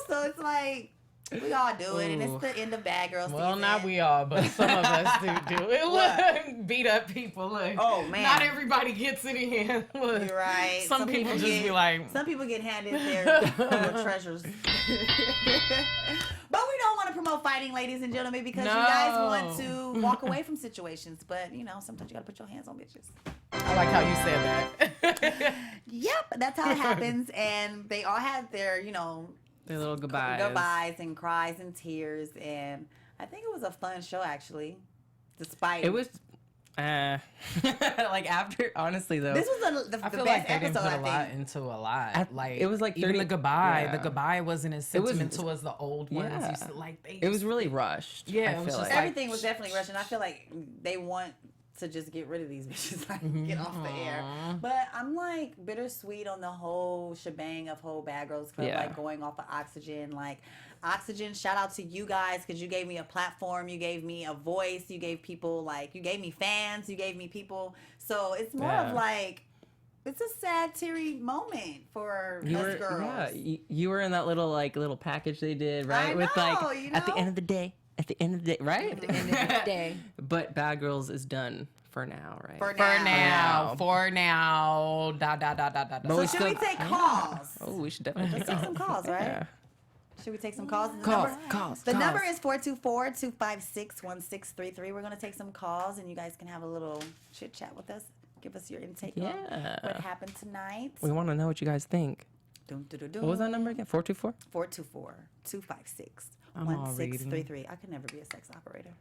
Speaker 1: So it's like we all do it, and it's the end of Bad Girl season.
Speaker 4: Well, not we all, but some of us do it. Look, beat up people. Look,
Speaker 1: oh man,
Speaker 4: not everybody gets it in. Look,
Speaker 1: you're right.
Speaker 4: Some people just be like,
Speaker 1: some people get handed their little treasures. But we don't want to promote fighting, ladies and gentlemen, because you guys want to walk away from situations. But sometimes you gotta put your hands on bitches.
Speaker 4: I like how you said that.
Speaker 1: Yep, that's how it happens, and they all had their
Speaker 3: their little
Speaker 1: goodbyes and cries and tears, and I think it was a fun show actually. Despite
Speaker 3: it was, like after honestly though,
Speaker 1: this was the
Speaker 4: I feel
Speaker 1: best
Speaker 4: like they
Speaker 1: episode.
Speaker 4: didn't put
Speaker 1: I
Speaker 4: a lot
Speaker 1: think.
Speaker 4: into a lot. Like
Speaker 3: it was like 30,
Speaker 4: even the goodbye.
Speaker 3: yeah.
Speaker 4: The goodbye wasn't as sentimental as the old ones.
Speaker 3: Yeah.
Speaker 4: Used to, like
Speaker 3: it was really rushed.
Speaker 4: Yeah,
Speaker 3: I
Speaker 4: it was
Speaker 3: feel
Speaker 4: just
Speaker 3: like.
Speaker 1: Everything was definitely rushing. I feel like they want to just get rid of these bitches, like get off the air. But I'm like bittersweet on the whole shebang of whole Bad Girls Club, like going off of Oxygen. Like Oxygen, shout out to you guys because you gave me a platform, you gave me a voice, you gave people you gave me fans, you gave me people. So it's more of like. It's a sad, teary moment for us girls.
Speaker 3: Yeah, you were in that little package they did, right? With at the end of the day. At the end of the day, right? At the end of the day. But Bad Girls is done for now, right?
Speaker 4: For now.
Speaker 1: So should we take calls?
Speaker 3: Oh, we should definitely
Speaker 1: take some calls, right? Yeah. Should we take some calls?
Speaker 3: Calls.
Speaker 1: The number is 424-256-1633. We're going to take some calls, and you guys can have a little chit-chat with us. Give us your intake on what happened tonight.
Speaker 3: We want to know what you guys think. What was that number again? 424?
Speaker 1: 424-256-1633. I could never be a sex operator.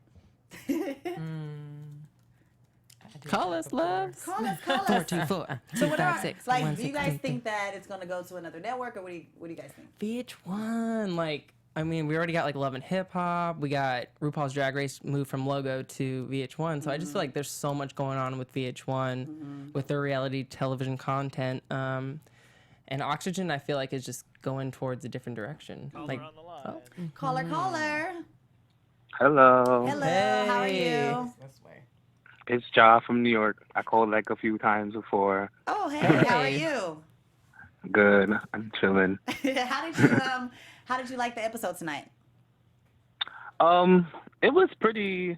Speaker 3: Call us, loves.
Speaker 1: Call us.
Speaker 3: 424.
Speaker 1: So what are, do you guys think that it's going to go to another network, or what do you guys think?
Speaker 3: VH1, we already got Love and Hip Hop. We got RuPaul's Drag Race moved from Logo to VH1. So I just feel like there's so much going on with VH1 with their reality television content. And Oxygen, I feel like, is just going towards a different direction.
Speaker 5: Caller on the line.
Speaker 1: Oh. Caller.
Speaker 6: Hello.
Speaker 1: Hey. How are you?
Speaker 4: This way.
Speaker 6: It's Ja from New York. I called a few times before.
Speaker 1: Oh, hey. How are you?
Speaker 6: Good. I'm chilling.
Speaker 1: How did you like the episode tonight?
Speaker 6: It was pretty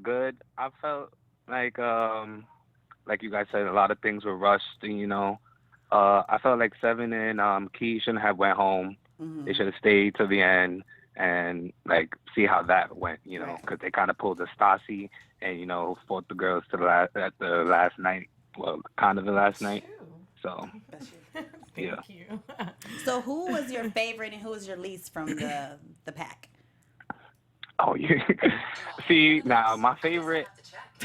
Speaker 6: good. I felt like you guys said, a lot of things were rushed, and I felt like Seven and Key shouldn't have went home. They should have stayed to the end and see how that went, because they kind of pulled a Stassi and fought the girls to the last night. Well, kind of the last night. So.
Speaker 4: Thank you.
Speaker 1: So who was your favorite and who was your least from the pack?
Speaker 6: Oh, yeah. See, now my favorite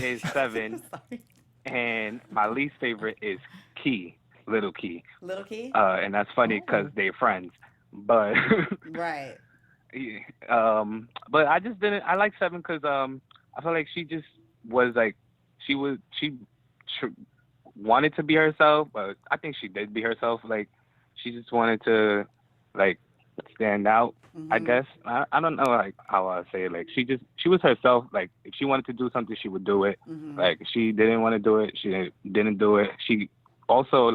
Speaker 6: is Seven, and my least favorite is Key, Little Key.
Speaker 1: Little Key?
Speaker 6: And that's funny because they're friends, but
Speaker 1: right.
Speaker 6: But I just didn't. I like Seven because I feel like she just was she wanted to be herself, but I think she did be herself. She just wanted to stand out. I guess I don't know how I say it. She was herself. If she wanted to do something, she would do it. If she didn't want to do it, she didn't do it. She also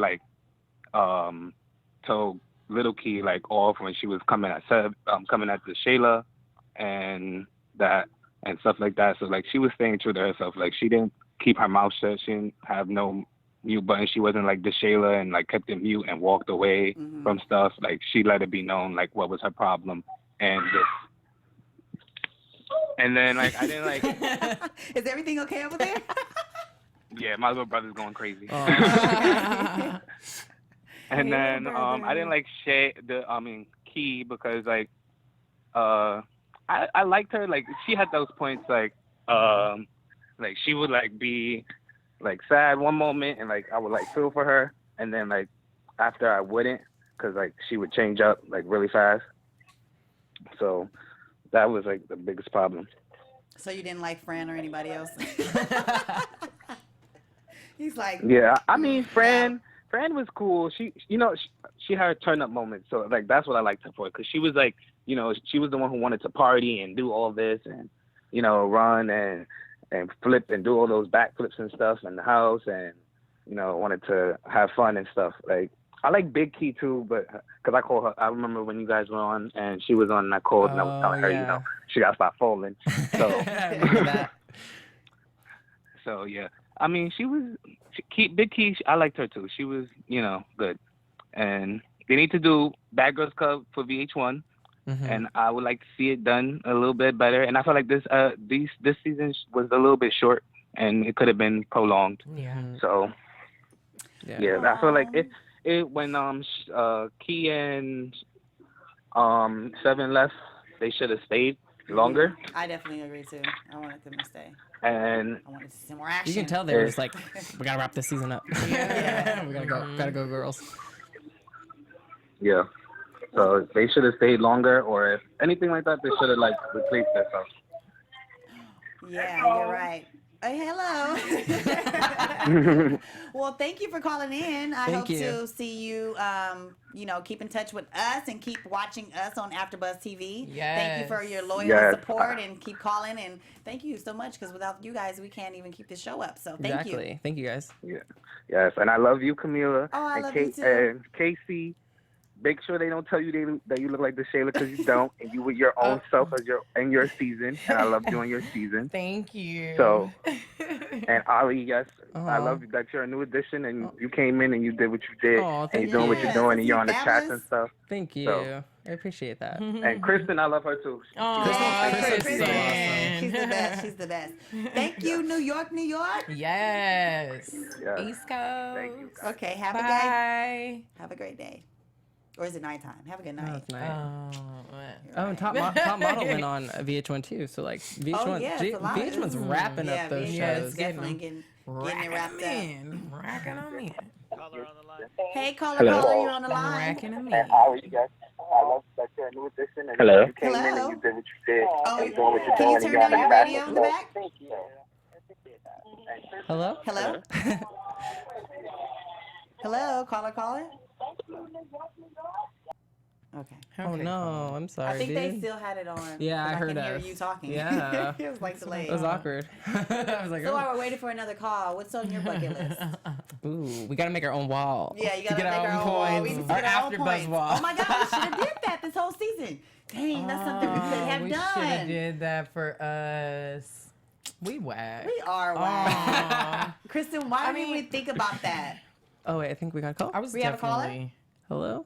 Speaker 6: told Little Key off when she was coming at the Shayla and that and stuff like that. So she was staying true to herself. She didn't keep her mouth shut. She didn't have no mute button. She wasn't like the Shayla and kept it mute and walked away from stuff. She let it be known what was her problem. And then I didn't
Speaker 1: Is everything okay over there?
Speaker 6: Yeah, my little brother's going crazy.
Speaker 3: Oh.
Speaker 6: And then I didn't like Key because I liked her. She had those points she would be sad one moment and I would feel for her, and then after I wouldn't, because she would change up really fast. So that was like the biggest problem.
Speaker 1: So you didn't like Fran or anybody else? He's like,
Speaker 6: Yeah, I mean, Fran was cool. She had her turn up moments. So like that's what I liked her for, because she was like, she was the one who wanted to party and do all this and run and flip and do all those backflips and stuff in the house, and wanted to have fun and stuff. Like I like Big Key too, but because I called her. I remember when you guys were on and she was on, and I called and I was telling her, she got to stop falling. So
Speaker 3: I remember that.
Speaker 6: So yeah, I mean, Big Key. I liked her too. She was good. And they need to do Bad Girls Club for VH1. And I would like to see it done a little bit better. And I feel like this season was a little bit short, and it could have been prolonged.
Speaker 4: Yeah.
Speaker 6: So yeah, I feel like it when Key and Seven left, they should have stayed longer.
Speaker 1: I definitely agree too. I wanted them to stay.
Speaker 6: And
Speaker 1: I wanted to see some more action.
Speaker 3: You can tell they were just like, we gotta wrap this season up.
Speaker 1: Yeah.
Speaker 3: We gotta go, girls.
Speaker 6: Yeah. So they should have stayed longer, or if anything like that, they should have like replaced themselves.
Speaker 1: Yeah, you're right. Hey, hello. Well, thank you for calling in. I hope to see you, keep in touch with us and keep watching us on AfterBuzz TV.
Speaker 4: Yes.
Speaker 1: Thank you for your loyal support, and keep calling. And thank you so much, because without you guys, we can't even keep this show up. So thank you.
Speaker 3: Thank you guys.
Speaker 6: Yeah. Yes, and I love you, Camilla.
Speaker 1: Oh, I
Speaker 6: and
Speaker 1: love you too.
Speaker 6: And Casey. Make sure they don't tell you that you look like the Shayla, because you don't, and you were your own self in your season, and I love you in your season.
Speaker 4: Thank you.
Speaker 6: So, and Ali, yes, I love you that you're a new addition, and you came in and you did what you did, and you're doing what you're doing, and you're on the chats and stuff.
Speaker 3: Thank you.
Speaker 6: So,
Speaker 3: I appreciate that.
Speaker 6: And Kristen, I love her too.
Speaker 3: Kristen's
Speaker 1: Kristen.
Speaker 3: so awesome.
Speaker 1: She's the best. She's the best. Thank you, New York, New York.
Speaker 4: Yes.
Speaker 6: Yeah.
Speaker 4: East Coast.
Speaker 6: Thank you.
Speaker 1: Okay,
Speaker 4: Bye.
Speaker 1: have a great day. Or is it nighttime? Have a good night.
Speaker 3: Oh, it's nice.
Speaker 4: Oh,
Speaker 3: And Top Model went on VH1 too. So like VH1, VH1's wrapping up those shows.
Speaker 1: VH1's definitely getting it wrapped up.
Speaker 4: Racking them in.
Speaker 5: Caller on the line.
Speaker 1: Hey, caller, you're on the line.
Speaker 4: Racking them in.
Speaker 6: And Ali, yes, I love that you're a new addition, and you came in and you did what you did, and you're doing what you're
Speaker 1: Can
Speaker 6: doing,
Speaker 1: you
Speaker 6: and
Speaker 1: turn
Speaker 6: you're on
Speaker 1: down
Speaker 6: the
Speaker 1: your
Speaker 6: track.
Speaker 1: radio in the back?
Speaker 3: Hello?
Speaker 1: Hello? Hello, caller? Okay.
Speaker 3: Oh no, I'm sorry.
Speaker 1: I think
Speaker 3: dude.
Speaker 1: they still had it on.
Speaker 3: Yeah, I heard
Speaker 1: can
Speaker 3: us.
Speaker 1: hear you talking.
Speaker 3: Yeah.
Speaker 1: It was like delayed.
Speaker 3: It was awkward. I was like,
Speaker 1: So while we're waiting for another call, what's on your bucket list?
Speaker 3: ooh, we gotta make our own wall.
Speaker 1: Yeah, you gotta
Speaker 3: to get
Speaker 1: make our own wall. We need to
Speaker 3: Our
Speaker 1: get our own
Speaker 3: AfterBuzz
Speaker 1: points.
Speaker 3: wall.
Speaker 1: Oh my God, we should have did that this whole season. Dang, that's something we could have
Speaker 4: We should have
Speaker 1: done.
Speaker 4: did that for us. We whack.
Speaker 1: We are wow. Kristen, why didn't we think about that?
Speaker 3: Oh wait, I think we got a call.
Speaker 4: I was
Speaker 1: We have a caller?
Speaker 4: definitely.
Speaker 3: Hello?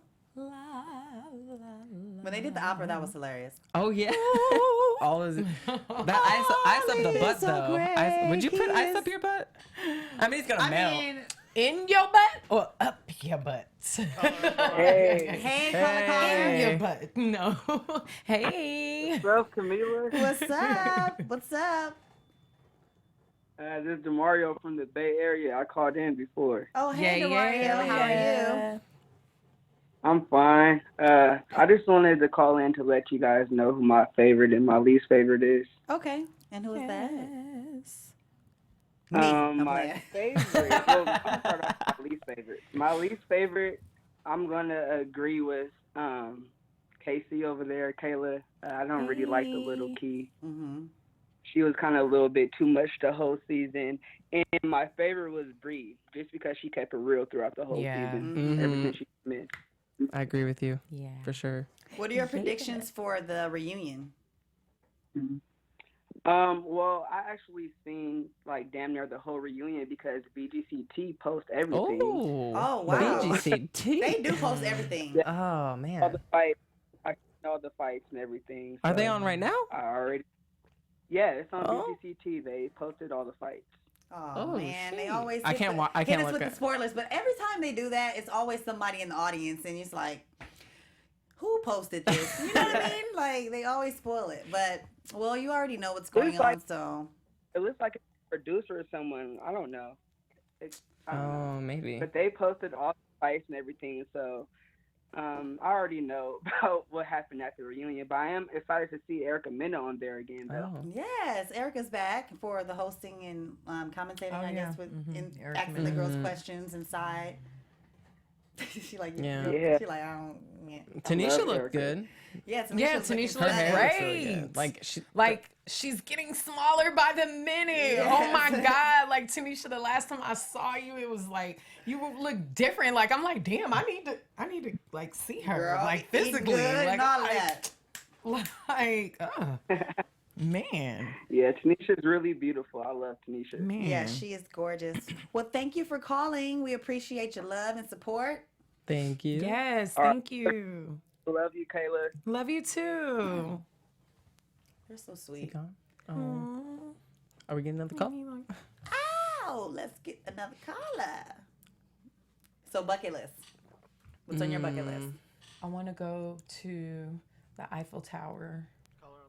Speaker 1: When they did the opera, that was hilarious.
Speaker 3: Oh yeah. All is that ice up the butt
Speaker 1: so
Speaker 3: though.
Speaker 1: great,
Speaker 3: Would you put ice
Speaker 1: kiss.
Speaker 3: up your butt? I mean, it's gonna melt.
Speaker 4: In your butt or up your butt?
Speaker 6: Hey,
Speaker 1: Hey, caller.
Speaker 4: In your butt. No. Hey.
Speaker 7: What's up, Camilla?
Speaker 1: What's up? What's up?
Speaker 7: This is DeMario from the Bay Area. I called in before.
Speaker 1: Oh, hey, Mario. How are you?
Speaker 7: I'm fine. I just wanted to call in to let you guys know who my favorite and my least favorite is.
Speaker 1: Okay. And who is that?
Speaker 4: Yes.
Speaker 1: Me. I'm
Speaker 7: My
Speaker 1: playing.
Speaker 7: favorite. Well, I'm start off with my least favorite. My least favorite, I'm gonna agree with Casey over there, Kayla. I don't really like the little key.
Speaker 1: Mm-hmm.
Speaker 7: She was kind of a little bit too much the whole season. And my favorite was Bree, just because she kept it real throughout the whole season. Everything she meant.
Speaker 3: I agree with you.
Speaker 4: Yeah.
Speaker 3: For sure.
Speaker 1: What are your predictions for the reunion?
Speaker 7: Well, I actually seen like damn near the whole reunion because BGCT post everything.
Speaker 1: Oh, wow.
Speaker 3: BGCT.
Speaker 1: They do post everything.
Speaker 3: Oh
Speaker 7: All
Speaker 3: man.
Speaker 7: the fights, I seen all the fights and everything.
Speaker 3: Are they
Speaker 7: so
Speaker 3: on right now?
Speaker 7: I already. Yeah, it's on
Speaker 3: Oh.
Speaker 7: BGCT. They posted all the fights.
Speaker 1: Oh, man, they
Speaker 3: shit.
Speaker 1: always
Speaker 3: I
Speaker 1: hit
Speaker 3: can't
Speaker 1: the-
Speaker 3: wa- I
Speaker 1: hit
Speaker 3: can't
Speaker 1: us
Speaker 3: look
Speaker 1: with
Speaker 3: at-
Speaker 1: the spoilers, but every time they do that, it's always somebody in the audience, and it's like, who posted this? You know what I mean? Like, they always spoil it, but, well, you already know what's going on, so.
Speaker 7: It looks like a producer or someone. I don't know. I don't know.
Speaker 3: Oh, maybe.
Speaker 7: But they posted all the fights and everything, so I already know about what happened at the reunion, but I am excited to see Erica Mena on there again, though.
Speaker 3: Oh.
Speaker 1: Yes, Erica's back for the hosting and commentating,
Speaker 4: Oh,
Speaker 1: I
Speaker 4: yeah.
Speaker 1: guess, with
Speaker 4: Erica
Speaker 1: asking the
Speaker 4: Mena.
Speaker 1: girls questions inside. She like,
Speaker 3: Yeah.
Speaker 1: she like, I don't. Yeah,
Speaker 3: Tanisha
Speaker 7: love
Speaker 3: looked
Speaker 7: Erica.
Speaker 3: good.
Speaker 1: yeah,
Speaker 4: Yeah,
Speaker 1: Tanisha
Speaker 4: Tanisha
Speaker 3: Her
Speaker 4: looks
Speaker 3: hair looks really
Speaker 4: great.
Speaker 3: good. Like
Speaker 4: Like she's getting smaller by the minute.
Speaker 1: Yes.
Speaker 4: Oh my God. Like Tanisha, the last time I saw you, it was like you look different. Like I'm like, damn, I need to like see her.
Speaker 1: Girl,
Speaker 4: like
Speaker 1: eat
Speaker 4: physically.
Speaker 1: good
Speaker 4: Like,
Speaker 1: and all that.
Speaker 4: Man.
Speaker 7: Yeah, Tanisha's really beautiful. I love Tanisha.
Speaker 4: Man.
Speaker 1: Yeah, she is gorgeous. Well, thank you for calling. We appreciate your love and support.
Speaker 3: thank you.
Speaker 4: Yes, thank you.
Speaker 7: Love you, Kayla.
Speaker 4: Love you too.
Speaker 1: You're so
Speaker 3: Is he
Speaker 1: sweet.
Speaker 3: gone? Oh. Are we getting another call?
Speaker 1: Ow, let's get another caller. So bucket list. What's on your bucket list?
Speaker 4: I want to go to the Eiffel Tower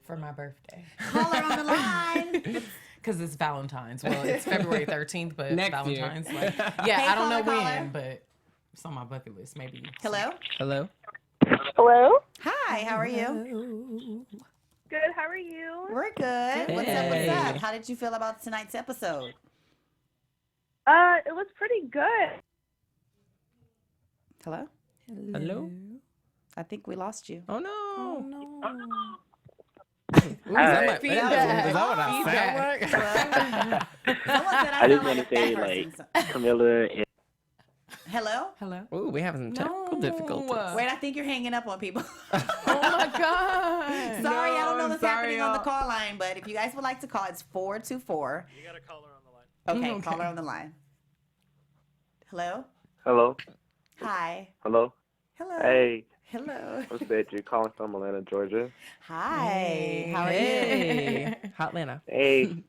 Speaker 4: for my birthday.
Speaker 1: Caller on the line.
Speaker 4: Because it's Valentine's. Well, it's February 13th, but
Speaker 3: Next year.
Speaker 4: Valentine's. Like, yeah,
Speaker 1: Hey,
Speaker 4: I don't know
Speaker 1: caller.
Speaker 4: when, but it's on my bucket list. Maybe.
Speaker 1: Hello.
Speaker 3: Hello.
Speaker 5: Hello?
Speaker 1: Hi, how are you?
Speaker 5: Good, how are you?
Speaker 1: We're good. What's up? What's
Speaker 3: Hey.
Speaker 1: up? How did you feel about tonight's episode?
Speaker 5: It was pretty good.
Speaker 1: Hello?
Speaker 3: Hello.
Speaker 1: I think we lost you.
Speaker 3: Oh no.
Speaker 4: Oh, no.
Speaker 3: Ooh, is that my-
Speaker 4: Feedback.
Speaker 3: Is that what I
Speaker 4: Feedback.
Speaker 3: sound like?
Speaker 1: Someone said
Speaker 8: I just
Speaker 1: sound
Speaker 8: want
Speaker 1: like
Speaker 8: to
Speaker 1: a
Speaker 8: say,
Speaker 1: fat
Speaker 8: like,
Speaker 1: person.
Speaker 8: Camilla and
Speaker 1: Hello?
Speaker 4: Hello?
Speaker 3: Ooh, we having some technical difficulties.
Speaker 1: Wait, I think you're hanging up on people.
Speaker 4: Oh, my God.
Speaker 1: Sorry, I don't know
Speaker 3: I'm
Speaker 1: what's
Speaker 3: sorry,
Speaker 1: happening on the
Speaker 3: y'all.
Speaker 1: call line, but if you guys would like to call, it's 424.
Speaker 9: You got a caller on the line.
Speaker 1: Okay,
Speaker 4: Okay.
Speaker 1: caller on the line. Hello?
Speaker 6: Hello?
Speaker 1: Hi.
Speaker 6: Hello?
Speaker 1: Hello.
Speaker 6: Hey,
Speaker 1: Hello.
Speaker 6: what's that? You're calling from Atlanta, Georgia.
Speaker 1: Hi. How are you?
Speaker 3: Hey. Hotlanta.
Speaker 6: Hey,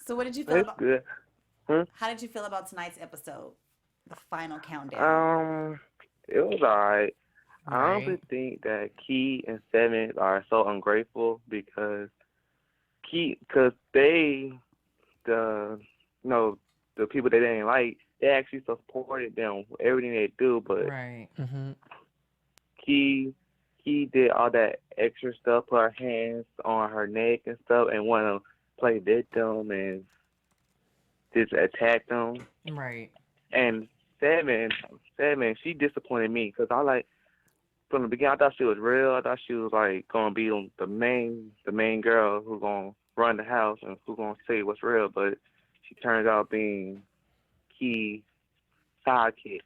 Speaker 1: So what did you feel
Speaker 6: that's
Speaker 1: about
Speaker 6: good.
Speaker 1: how did you feel about tonight's episode? The final countdown.
Speaker 6: It was alright. I
Speaker 4: Right.
Speaker 6: honestly think that Key and Seven are so ungrateful because they, the people that they didn't like, they actually supported them with everything they do, but
Speaker 4: Right.
Speaker 3: Mm-hmm.
Speaker 6: Key did all that extra stuff, put her hands on her neck and stuff, and want to play victim and just attack them.
Speaker 4: Right.
Speaker 6: And Seven, she disappointed me because from the beginning, I thought she was real. I thought she was like gonna be the main girl who's gonna run the house and who's gonna say what's real. But she turns out being Key sidekick.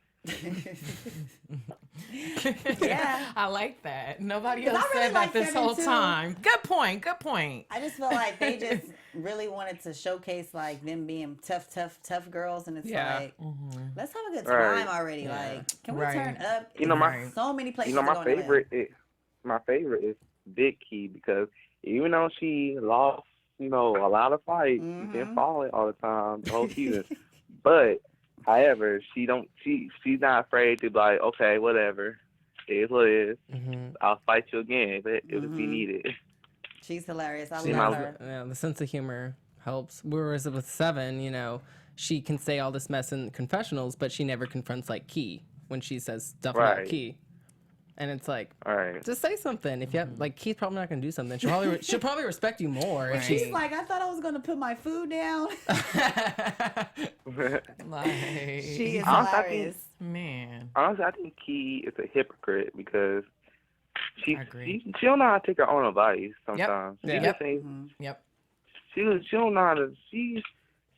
Speaker 1: Yeah.
Speaker 4: I like that. Nobody
Speaker 1: 'Cause
Speaker 4: else
Speaker 1: I really
Speaker 4: said
Speaker 1: like
Speaker 4: that this
Speaker 1: Seven,
Speaker 4: whole
Speaker 1: too.
Speaker 4: time. Good point. Good point.
Speaker 1: I just feel like they just really wanted to showcase like them being tough girls, and it's
Speaker 3: Yeah.
Speaker 1: like let's have a good
Speaker 6: Right.
Speaker 1: time already.
Speaker 3: Yeah.
Speaker 1: Like, can we
Speaker 4: Right.
Speaker 1: turn up?
Speaker 6: You know, my-
Speaker 1: There's so many places.
Speaker 6: You know,
Speaker 1: to go in
Speaker 6: my favorite is Big Key because even though she lost, a lot of fights, she didn't fall all the time the whole season. But however, she's not afraid to be like, okay, whatever, it is what it is.
Speaker 3: Mm-hmm.
Speaker 6: I'll fight you again if it be needed.
Speaker 1: She's hilarious. I
Speaker 6: See,
Speaker 1: love
Speaker 6: my-
Speaker 1: her.
Speaker 3: Yeah, the sense of humor helps. Whereas with Seven, she can say all this mess in confessionals, but she never confronts like Key when she says stuff about
Speaker 6: Right.
Speaker 3: Key. And it's like,
Speaker 6: All right.
Speaker 3: just say something. If you have, like, Key's probably not gonna do something. She'll probably respect you more. If
Speaker 1: She's
Speaker 3: she,
Speaker 1: like, I thought I was gonna put my food down.
Speaker 4: Like,
Speaker 1: She is
Speaker 6: I think-
Speaker 1: hilarious.
Speaker 4: man.
Speaker 6: Honestly, I think Key is a hypocrite because she
Speaker 4: I agree.
Speaker 6: she don't know how to take her own advice sometimes.
Speaker 3: Yeah.
Speaker 6: She just say
Speaker 4: Yep.
Speaker 6: she don't know how to. She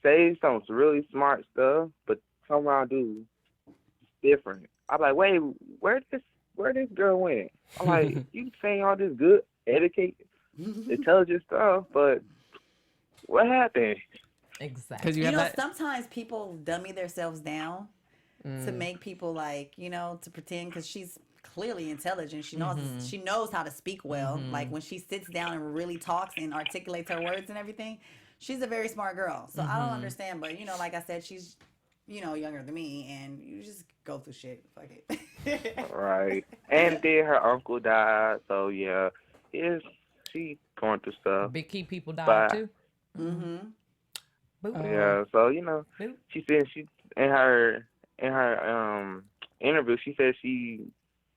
Speaker 6: says some really smart stuff, but somehow do different. I'm like, wait, where this girl went? I'm like, you saying all this good, educated, intelligent stuff, but what happened?
Speaker 4: Exactly.
Speaker 3: because you
Speaker 1: You
Speaker 3: have
Speaker 1: know,
Speaker 3: that.
Speaker 1: sometimes people dummy themselves down to make people like, to pretend, because she's clearly intelligent. She knows how to speak well. Like when she sits down and really talks and articulates her words and everything, she's a very smart girl. So I don't understand, but like I said, she's younger than me, and you just go through shit. Fuck it.
Speaker 6: Right. And then her uncle died, so yeah, she going through stuff.
Speaker 4: Big Key people died
Speaker 6: But-
Speaker 4: too.
Speaker 1: Mm-hmm.
Speaker 4: Boop.
Speaker 6: Yeah, so
Speaker 4: Boop.
Speaker 6: she said she in her interview she said she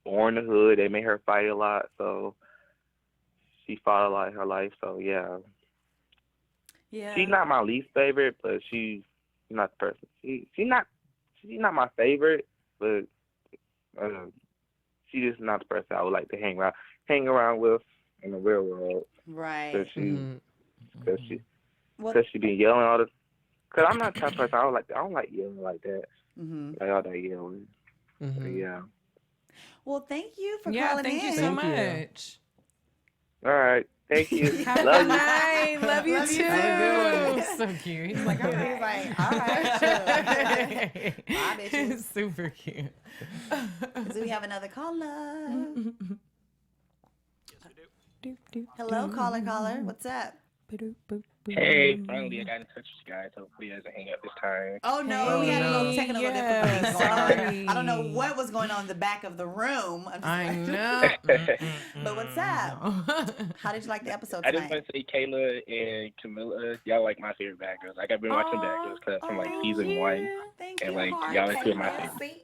Speaker 6: born in the hood. They made her fight a lot, so she fought a lot in her life. So yeah,
Speaker 1: Yeah.
Speaker 6: she's not my least favorite, but she's not the person. She's not my favorite, but she's just not the person I would like to hang around with in the real world.
Speaker 1: Right.
Speaker 6: Cause she
Speaker 1: Well,
Speaker 6: be yelling all the. Cause I'm not the type of person I don't like yelling like that. Like all that yelling. But yeah.
Speaker 1: well, thank you for
Speaker 4: Yeah,
Speaker 1: calling
Speaker 4: thank
Speaker 1: in.
Speaker 4: you so much.
Speaker 6: All right. Thank you.
Speaker 4: Have a
Speaker 6: Love
Speaker 4: good
Speaker 6: you.
Speaker 4: night. Love you
Speaker 1: Love you
Speaker 4: too.
Speaker 1: too.
Speaker 4: So cute. He's like, all
Speaker 1: He's
Speaker 4: right.
Speaker 1: like, all right, sure. Bye, bitches.
Speaker 4: Super cute.
Speaker 1: Do we have another caller? Hello, caller. What's up?
Speaker 8: Hey, finally I got in touch with you guys. Hopefully it doesn't hang up this time.
Speaker 1: Oh no, we had a little technical difficulties going
Speaker 4: sorry.
Speaker 1: on. I don't know what was going on in the back of the room. I'm just
Speaker 4: I
Speaker 1: like-
Speaker 4: know.
Speaker 1: But what's up? How did you like the episode
Speaker 8: I just
Speaker 1: tonight?
Speaker 8: want to say Kayla and Camilla, y'all like my favorite Bad Girls. Like I've been watching Bad Girls Club from like season 1.
Speaker 1: Thank
Speaker 8: And
Speaker 1: you,
Speaker 8: like
Speaker 1: Heart
Speaker 8: y'all are two of
Speaker 1: Kayla.
Speaker 8: my favorites.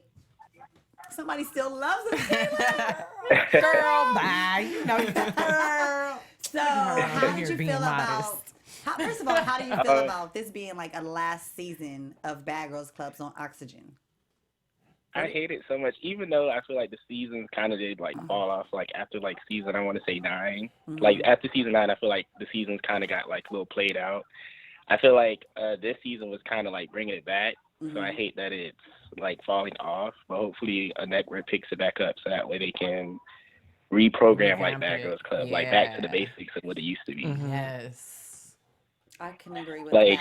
Speaker 1: Somebody still loves us, Kayla.
Speaker 4: Girl, bye. You know you
Speaker 1: Girl. So, how did
Speaker 4: You're
Speaker 1: you
Speaker 4: being
Speaker 1: feel about?
Speaker 4: modest.
Speaker 1: First of all, how do you feel about this being like a last season of Bad Girls Clubs on Oxygen?
Speaker 8: I hate it so much, even though I feel like the seasons kind of did like fall off. Like after like season, I want to say 9. Like after season 9, I feel like the seasons kind of got like a little played out. I feel like this season was kind of like bringing it back. So I hate that it's like falling off. But hopefully a network picks it back up so that way they can reprogram like
Speaker 4: Revamp
Speaker 8: Bad
Speaker 4: it.
Speaker 8: Girls Club, like back to the
Speaker 4: Yeah.
Speaker 8: basics of what it used to be.
Speaker 4: Yes.
Speaker 1: I can agree with
Speaker 8: Like,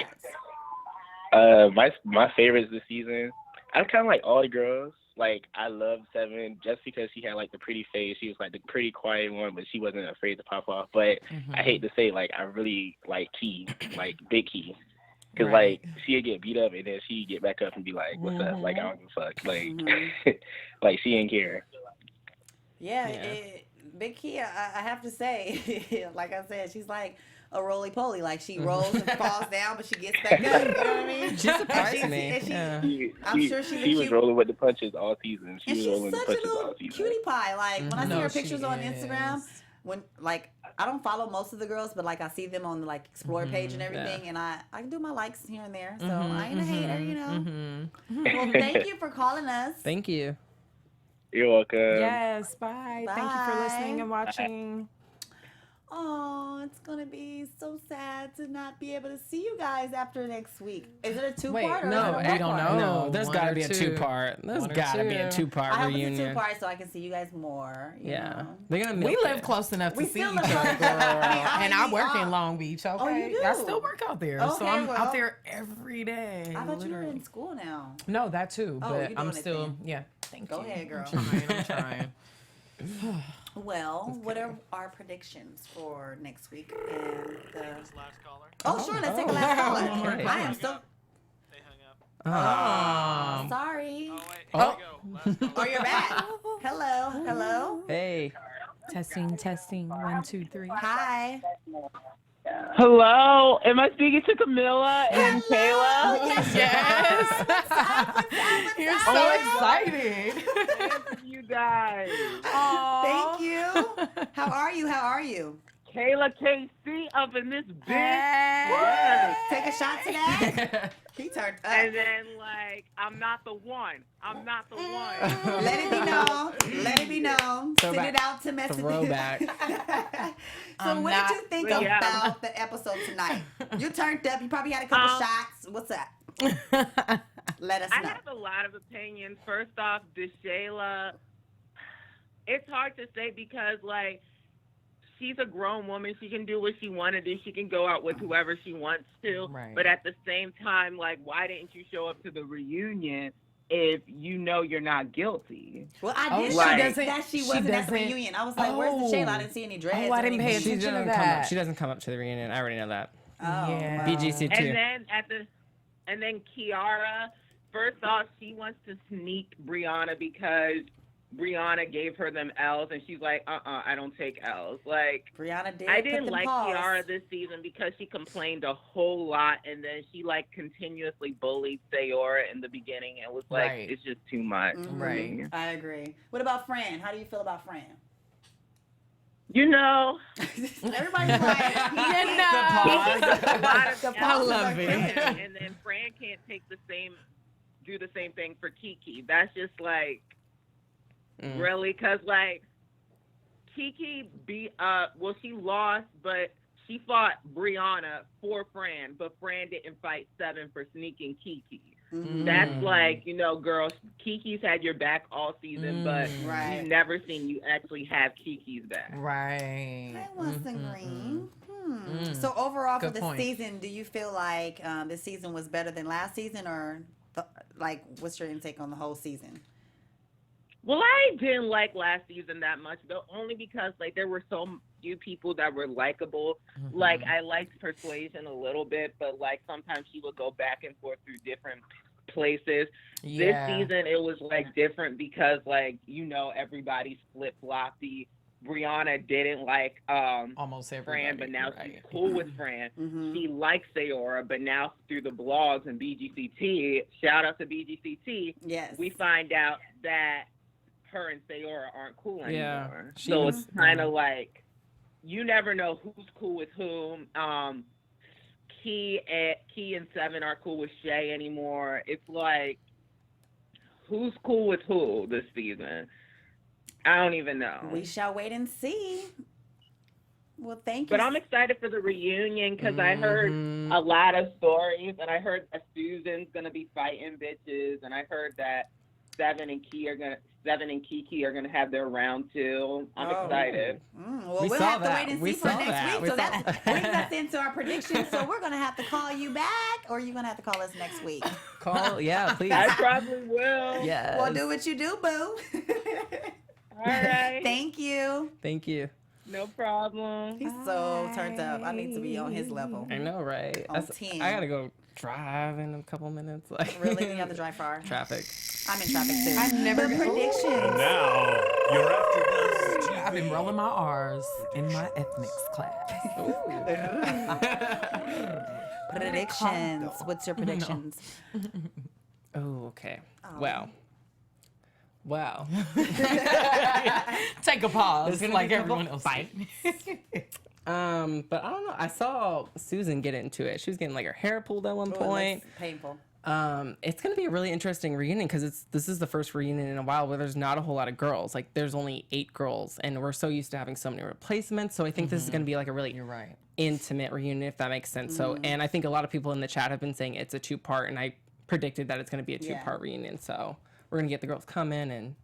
Speaker 1: that.
Speaker 8: my favorites this season, I kind of like all the girls. Like, I love 7 just because she had, like, the pretty face. She was, like, the pretty quiet one, but she wasn't afraid to pop off. But I hate to say, like, I really like Key, like, Big Key. Because,
Speaker 4: Right.
Speaker 8: like, she'd get beat up, and then she'd get back up and be like, what's up? Like, I don't give a fuck. Like, like, she ain't care.
Speaker 1: Yeah. Big Key, I have to say, like I said, she's like a roly-poly. Like, she rolls and falls down, but she gets back up. You know what I mean?
Speaker 3: She surprised
Speaker 1: And
Speaker 3: me.
Speaker 1: and
Speaker 3: Yeah.
Speaker 1: I'm sure she's a
Speaker 8: She was
Speaker 1: cute...
Speaker 8: rolling with the punches all season. She
Speaker 1: And
Speaker 8: was
Speaker 1: she's
Speaker 8: rolling the
Speaker 1: such a
Speaker 8: punches
Speaker 1: little
Speaker 8: all season.
Speaker 1: cutie pie. Like, when I see
Speaker 4: No,
Speaker 1: her
Speaker 4: she
Speaker 1: pictures on Instagram,
Speaker 4: is.
Speaker 1: when, like, I don't follow most of the girls, but, like, I see them on the, like, Explore page and everything, and I can do my likes here and there, so I ain't a hater, you know? Well, thank you for calling us.
Speaker 3: Thank you.
Speaker 8: You're welcome.
Speaker 4: Yes. Bye. Thank you for listening
Speaker 1: Bye.
Speaker 4: and watching.
Speaker 1: Oh, it's going to be so sad to not be able to see you guys after next week. Is it a two-part
Speaker 4: Wait,
Speaker 1: or
Speaker 4: no,
Speaker 1: is it a
Speaker 4: we don't
Speaker 1: one-part?
Speaker 4: know.
Speaker 3: No, there's
Speaker 4: One
Speaker 3: got to
Speaker 4: or
Speaker 3: be a
Speaker 4: two.
Speaker 3: 2-part. There's
Speaker 4: One or
Speaker 3: got to be a
Speaker 4: two.
Speaker 3: 2-part
Speaker 1: I hope
Speaker 3: reunion.
Speaker 1: it's a two-part so I can see you guys more. You
Speaker 3: Yeah.
Speaker 1: know?
Speaker 3: They're going to
Speaker 4: We
Speaker 3: milk
Speaker 4: live
Speaker 3: it.
Speaker 4: close enough to
Speaker 1: We
Speaker 4: see
Speaker 1: still
Speaker 4: each
Speaker 1: live
Speaker 4: other,
Speaker 1: close-
Speaker 4: girl.
Speaker 1: I
Speaker 4: And
Speaker 1: mean,
Speaker 4: I work
Speaker 1: oh.
Speaker 4: in Long Beach, okay?
Speaker 1: Oh, you
Speaker 4: I
Speaker 1: do?
Speaker 4: still work out there.
Speaker 1: Okay,
Speaker 4: so I'm
Speaker 1: well.
Speaker 4: out there every day.
Speaker 1: I thought you were
Speaker 4: literally.
Speaker 1: in school now.
Speaker 4: No, that too.
Speaker 1: Oh,
Speaker 4: But
Speaker 1: you're doing
Speaker 4: I'm
Speaker 1: it
Speaker 4: still,
Speaker 1: then.
Speaker 4: yeah. Thank
Speaker 1: Go
Speaker 4: you.
Speaker 1: ahead, girl.
Speaker 4: I'm trying.
Speaker 1: Well, what are our predictions for next week? And oh, sure, let's take a last caller.
Speaker 3: okay.
Speaker 1: I am so sorry.
Speaker 3: Oh,
Speaker 1: Oh, you're back. Hello.
Speaker 3: hey.
Speaker 4: Testing. 1, 2, 3.
Speaker 1: Hi.
Speaker 9: Hello, am I speaking to Camilla and Kayla?
Speaker 1: Yes.
Speaker 4: You're so excited.
Speaker 9: Thank you guys.
Speaker 1: Thank you. How are you?
Speaker 9: Kayla KC up in this bitch.
Speaker 4: Hey.
Speaker 1: Take a shot to that. He turned up.
Speaker 9: And then, like, I'm not the one.
Speaker 1: Let it be known. Send
Speaker 3: Throwback.
Speaker 1: it out to messages.
Speaker 3: Throwback.
Speaker 1: So what did you think
Speaker 9: Yeah.
Speaker 1: about the episode tonight? You turned up. You probably had a couple shots. What's up? Let us
Speaker 9: I
Speaker 1: know.
Speaker 9: have a lot of opinions. First off, DeShayla, it's hard to say because, like, she's a grown woman. She can do what she want to do. She can go out with whoever she wants to.
Speaker 4: Right.
Speaker 9: But at the same time, like, why didn't you show up to the reunion if you know you're not guilty?
Speaker 1: Well, I did
Speaker 9: Like-
Speaker 1: think that she wasn't at the reunion. I was like, where's the Shayla? I didn't see any dreads.
Speaker 4: Oh, I
Speaker 1: or
Speaker 4: didn't pay
Speaker 1: anything.
Speaker 3: She
Speaker 4: attention to
Speaker 3: doesn't come up.
Speaker 4: that.
Speaker 3: She doesn't come up to the reunion. I already know that.
Speaker 1: Oh,
Speaker 4: Yeah.
Speaker 1: well.
Speaker 3: BGC
Speaker 9: And
Speaker 3: too.
Speaker 9: then and then Kiara, first off, she wants to sneak Brianna because Brianna gave her them L's, and she's like, I don't take L's. Like,
Speaker 1: Brianna did.
Speaker 9: I didn't
Speaker 1: put them
Speaker 9: like
Speaker 1: paws.
Speaker 9: Kiara this season because she complained a whole lot, and then she like continuously bullied Sayora in the beginning, and was like,
Speaker 4: Right.
Speaker 9: it's just too much.
Speaker 4: Right.
Speaker 1: I agree. What about Fran? How do you feel about Fran?
Speaker 9: You know,
Speaker 1: Everybody's like,
Speaker 4: You know.
Speaker 9: a lot of
Speaker 1: The
Speaker 9: L's
Speaker 1: pauses
Speaker 4: love
Speaker 1: are
Speaker 4: it.
Speaker 1: crazy.
Speaker 9: and then Fran can't do the same thing for Kiki. That's just like, really, because like Kiki she lost, but she fought Brianna for Fran, but Fran didn't fight Seven for sneaking Kiki. That's like, you know, girls, Kiki's had your back all season, but
Speaker 1: Right.
Speaker 9: we've never seen you actually have Kiki's back.
Speaker 4: Right.
Speaker 1: I want some green. So overall
Speaker 4: Good
Speaker 1: for the
Speaker 4: point.
Speaker 1: season, do you feel like this season was better than last season, or like what's your intake on the whole season?
Speaker 9: Well, I didn't like last season that much, though, only because like there were so few people that were likable. Like I liked Persuasion a little bit, but like sometimes she would go back and forth through different places.
Speaker 4: Yeah.
Speaker 9: This season it was like different because like, you know, everybody's flip floppy. Brianna didn't like
Speaker 4: Almost everybody.
Speaker 9: Fran, but now
Speaker 4: right.
Speaker 9: she's cool with Fran. She likes Sayora, but now through the blogs and BGCT, shout out to BGCT,
Speaker 1: Yes.
Speaker 9: we find out that her and Sayora aren't cool
Speaker 3: Yeah.
Speaker 9: anymore.
Speaker 3: She
Speaker 9: So
Speaker 3: was-
Speaker 9: it's kind of like, you never know who's cool with whom. Key and Seven aren't cool with Shay anymore. It's like, who's cool with who this season? I don't even know.
Speaker 1: We shall wait and see. Well, thank you.
Speaker 9: But I'm excited for the reunion because I heard a lot of stories, and I heard that Susan's gonna be fighting bitches, and I heard that Seven and Kiki are gonna have their round 2. I'm excited.
Speaker 1: Well,
Speaker 3: We
Speaker 1: we'll
Speaker 3: saw
Speaker 1: have to
Speaker 3: that.
Speaker 1: wait and
Speaker 3: We
Speaker 1: see for
Speaker 3: saw
Speaker 1: next
Speaker 3: that.
Speaker 1: week.
Speaker 3: We
Speaker 1: So
Speaker 3: saw
Speaker 1: that
Speaker 3: that.
Speaker 1: brings us into our predictions. So we're gonna have to call you back, or you're gonna have to call us next week.
Speaker 3: Call, yeah, please.
Speaker 9: I probably will.
Speaker 3: Yes.
Speaker 1: Well, do what you do, boo.
Speaker 9: All right.
Speaker 1: Thank you.
Speaker 3: Thank you.
Speaker 9: No problem.
Speaker 1: He's so turned up. I need to be on his level.
Speaker 3: I know, right?
Speaker 1: On 10.
Speaker 3: I gotta go drive in a couple minutes. Like
Speaker 1: Really? You have to drive far?
Speaker 3: traffic.
Speaker 1: I'm in traffic too.
Speaker 4: I've never
Speaker 1: But predictions.
Speaker 2: Now, your AfterBuzz TV.
Speaker 4: I've been rolling my R's in my ethnics class.
Speaker 1: Predictions. What's your predictions?
Speaker 3: Oh, okay. Wow.
Speaker 4: Take a pause,
Speaker 3: There's gonna
Speaker 4: like
Speaker 3: be a couple
Speaker 4: everyone else.
Speaker 3: fights. But I don't know. I saw Susan get into it. She was getting like her hair pulled at one
Speaker 1: Oh, it
Speaker 3: point.
Speaker 1: looks painful.
Speaker 3: It's gonna be a really interesting reunion because this is the first reunion in a while where there's not a whole lot of girls. Like there's only 8 girls, and we're so used to having so many replacements. So I think this is gonna be like a really
Speaker 4: You're right.
Speaker 3: intimate reunion, if that makes sense. So, and I think a lot of people in the chat have been saying it's a 2-part, and I predicted that it's gonna be a 2-part reunion. So we're gonna get the girls come in and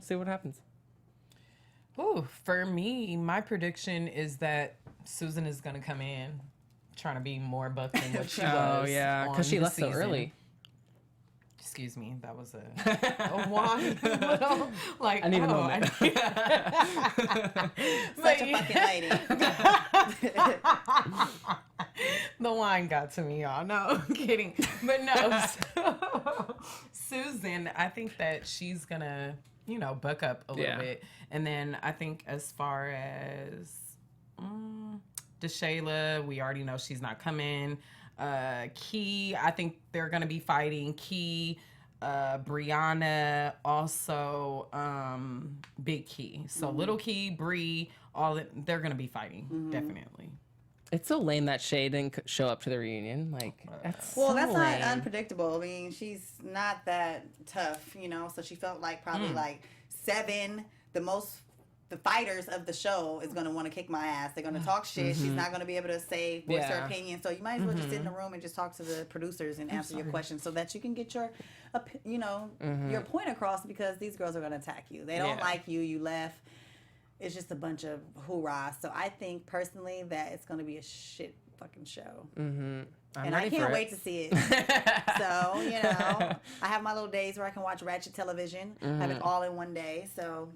Speaker 3: see what happens.
Speaker 4: Ooh, for me, my prediction is that Susan is gonna come in trying to be more buff than what she was.
Speaker 3: Oh yeah, because she
Speaker 4: on the
Speaker 3: left so
Speaker 4: season.
Speaker 3: early.
Speaker 4: Excuse me, that was a why? Like
Speaker 3: I need a moment.
Speaker 1: Such a fucking lady.
Speaker 4: The wine got to me, y'all. No, I'm kidding. But no, Susan, I think that she's gonna, buck up a little bit. And then I think as far as DeShayla, we already know she's not coming. Key, I think they're gonna be fighting. Key, Brianna, also Big Key. So Little Key, Bree, they're gonna be fighting, definitely.
Speaker 3: It's so lame that Shay didn't show up to the reunion. Like, that's
Speaker 1: Well,
Speaker 3: so
Speaker 1: that's
Speaker 3: lame.
Speaker 1: not unpredictable. I mean, she's not that tough, so she felt like probably like Seven, the fighters of the show is going to want to kick my ass. They're going to talk shit. She's not going to be able to voice her opinion. So you might as well just sit in the room and just talk to the producers and answer your questions so that you can get your, your point across, because these girls are going to attack you. They don't like you. You left. it's just a bunch of hoorah. So I think personally that it's going to be a shit fucking show.
Speaker 3: Mm-hmm.
Speaker 1: And I can't wait to see it. So, you know, I have my little days where I can watch Ratchet television. I have it all in one day. So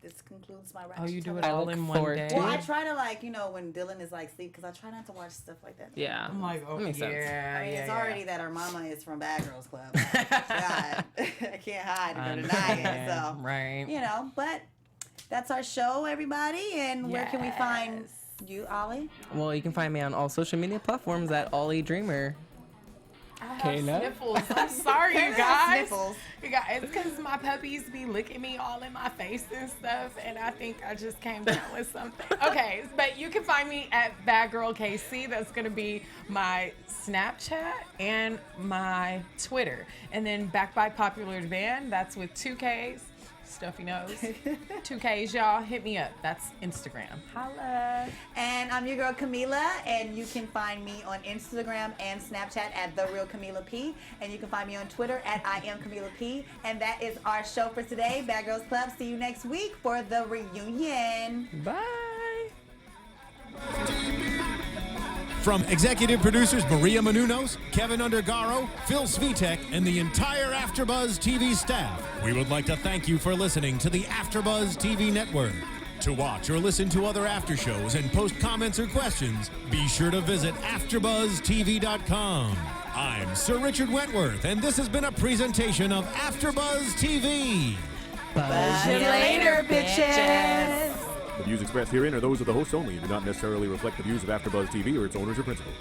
Speaker 1: this concludes my Ratchet.
Speaker 4: Oh, you do it
Speaker 1: television.
Speaker 4: all in one day?
Speaker 1: Well, I try to, like, you know, when Dylan is like sleep, because I try not to watch stuff like that.
Speaker 3: Yeah.
Speaker 4: I'm like, oh,
Speaker 3: makes sense.
Speaker 4: yeah.
Speaker 1: I mean, it's
Speaker 4: yeah.
Speaker 1: already that our mama is from Bad Girls Club. God, I can't hide or deny it. So,
Speaker 4: Right.
Speaker 1: you know, but that's our show, everybody. And where can we find you, Ollie?
Speaker 3: Well, you can find me on all social media platforms at Ollie Dreamer.
Speaker 4: I have
Speaker 3: Kayla?
Speaker 4: sniffles. I'm sorry, you
Speaker 1: Kayla has
Speaker 4: guys.
Speaker 1: sniffles.
Speaker 4: You guys, it's because my puppies be licking me all in my face and stuff, and I think I just came down with something. Okay, but you can find me at Bad Girl KC. That's going to be my Snapchat and my Twitter. And then Back by Popular Demand, that's with 2 Ks. Stuffy nose. 2 Ks, y'all. Hit me up. That's Instagram. Holla.
Speaker 1: And I'm your girl Camilla, and you can find me on Instagram and Snapchat at The Real Camilla P. And you can find me on Twitter at I Am Camilla P. And that is our show for today, Bad Girls Club. See you next week for the reunion.
Speaker 3: Bye.
Speaker 2: From executive producers Maria Menounos, Kevin Undergaro, Phil Svitek, and the entire AfterBuzz TV staff, we would like to thank you for listening to the AfterBuzz TV network. To watch or listen to other after shows and post comments or questions, be sure to visit AfterBuzzTV.com. I'm Sir Richard Wentworth, and this has been a presentation of AfterBuzz TV.
Speaker 1: Buzz you later, bitches.
Speaker 10: The views expressed herein are those of the hosts only and do not necessarily reflect the views of AfterBuzz TV or its owners or principals.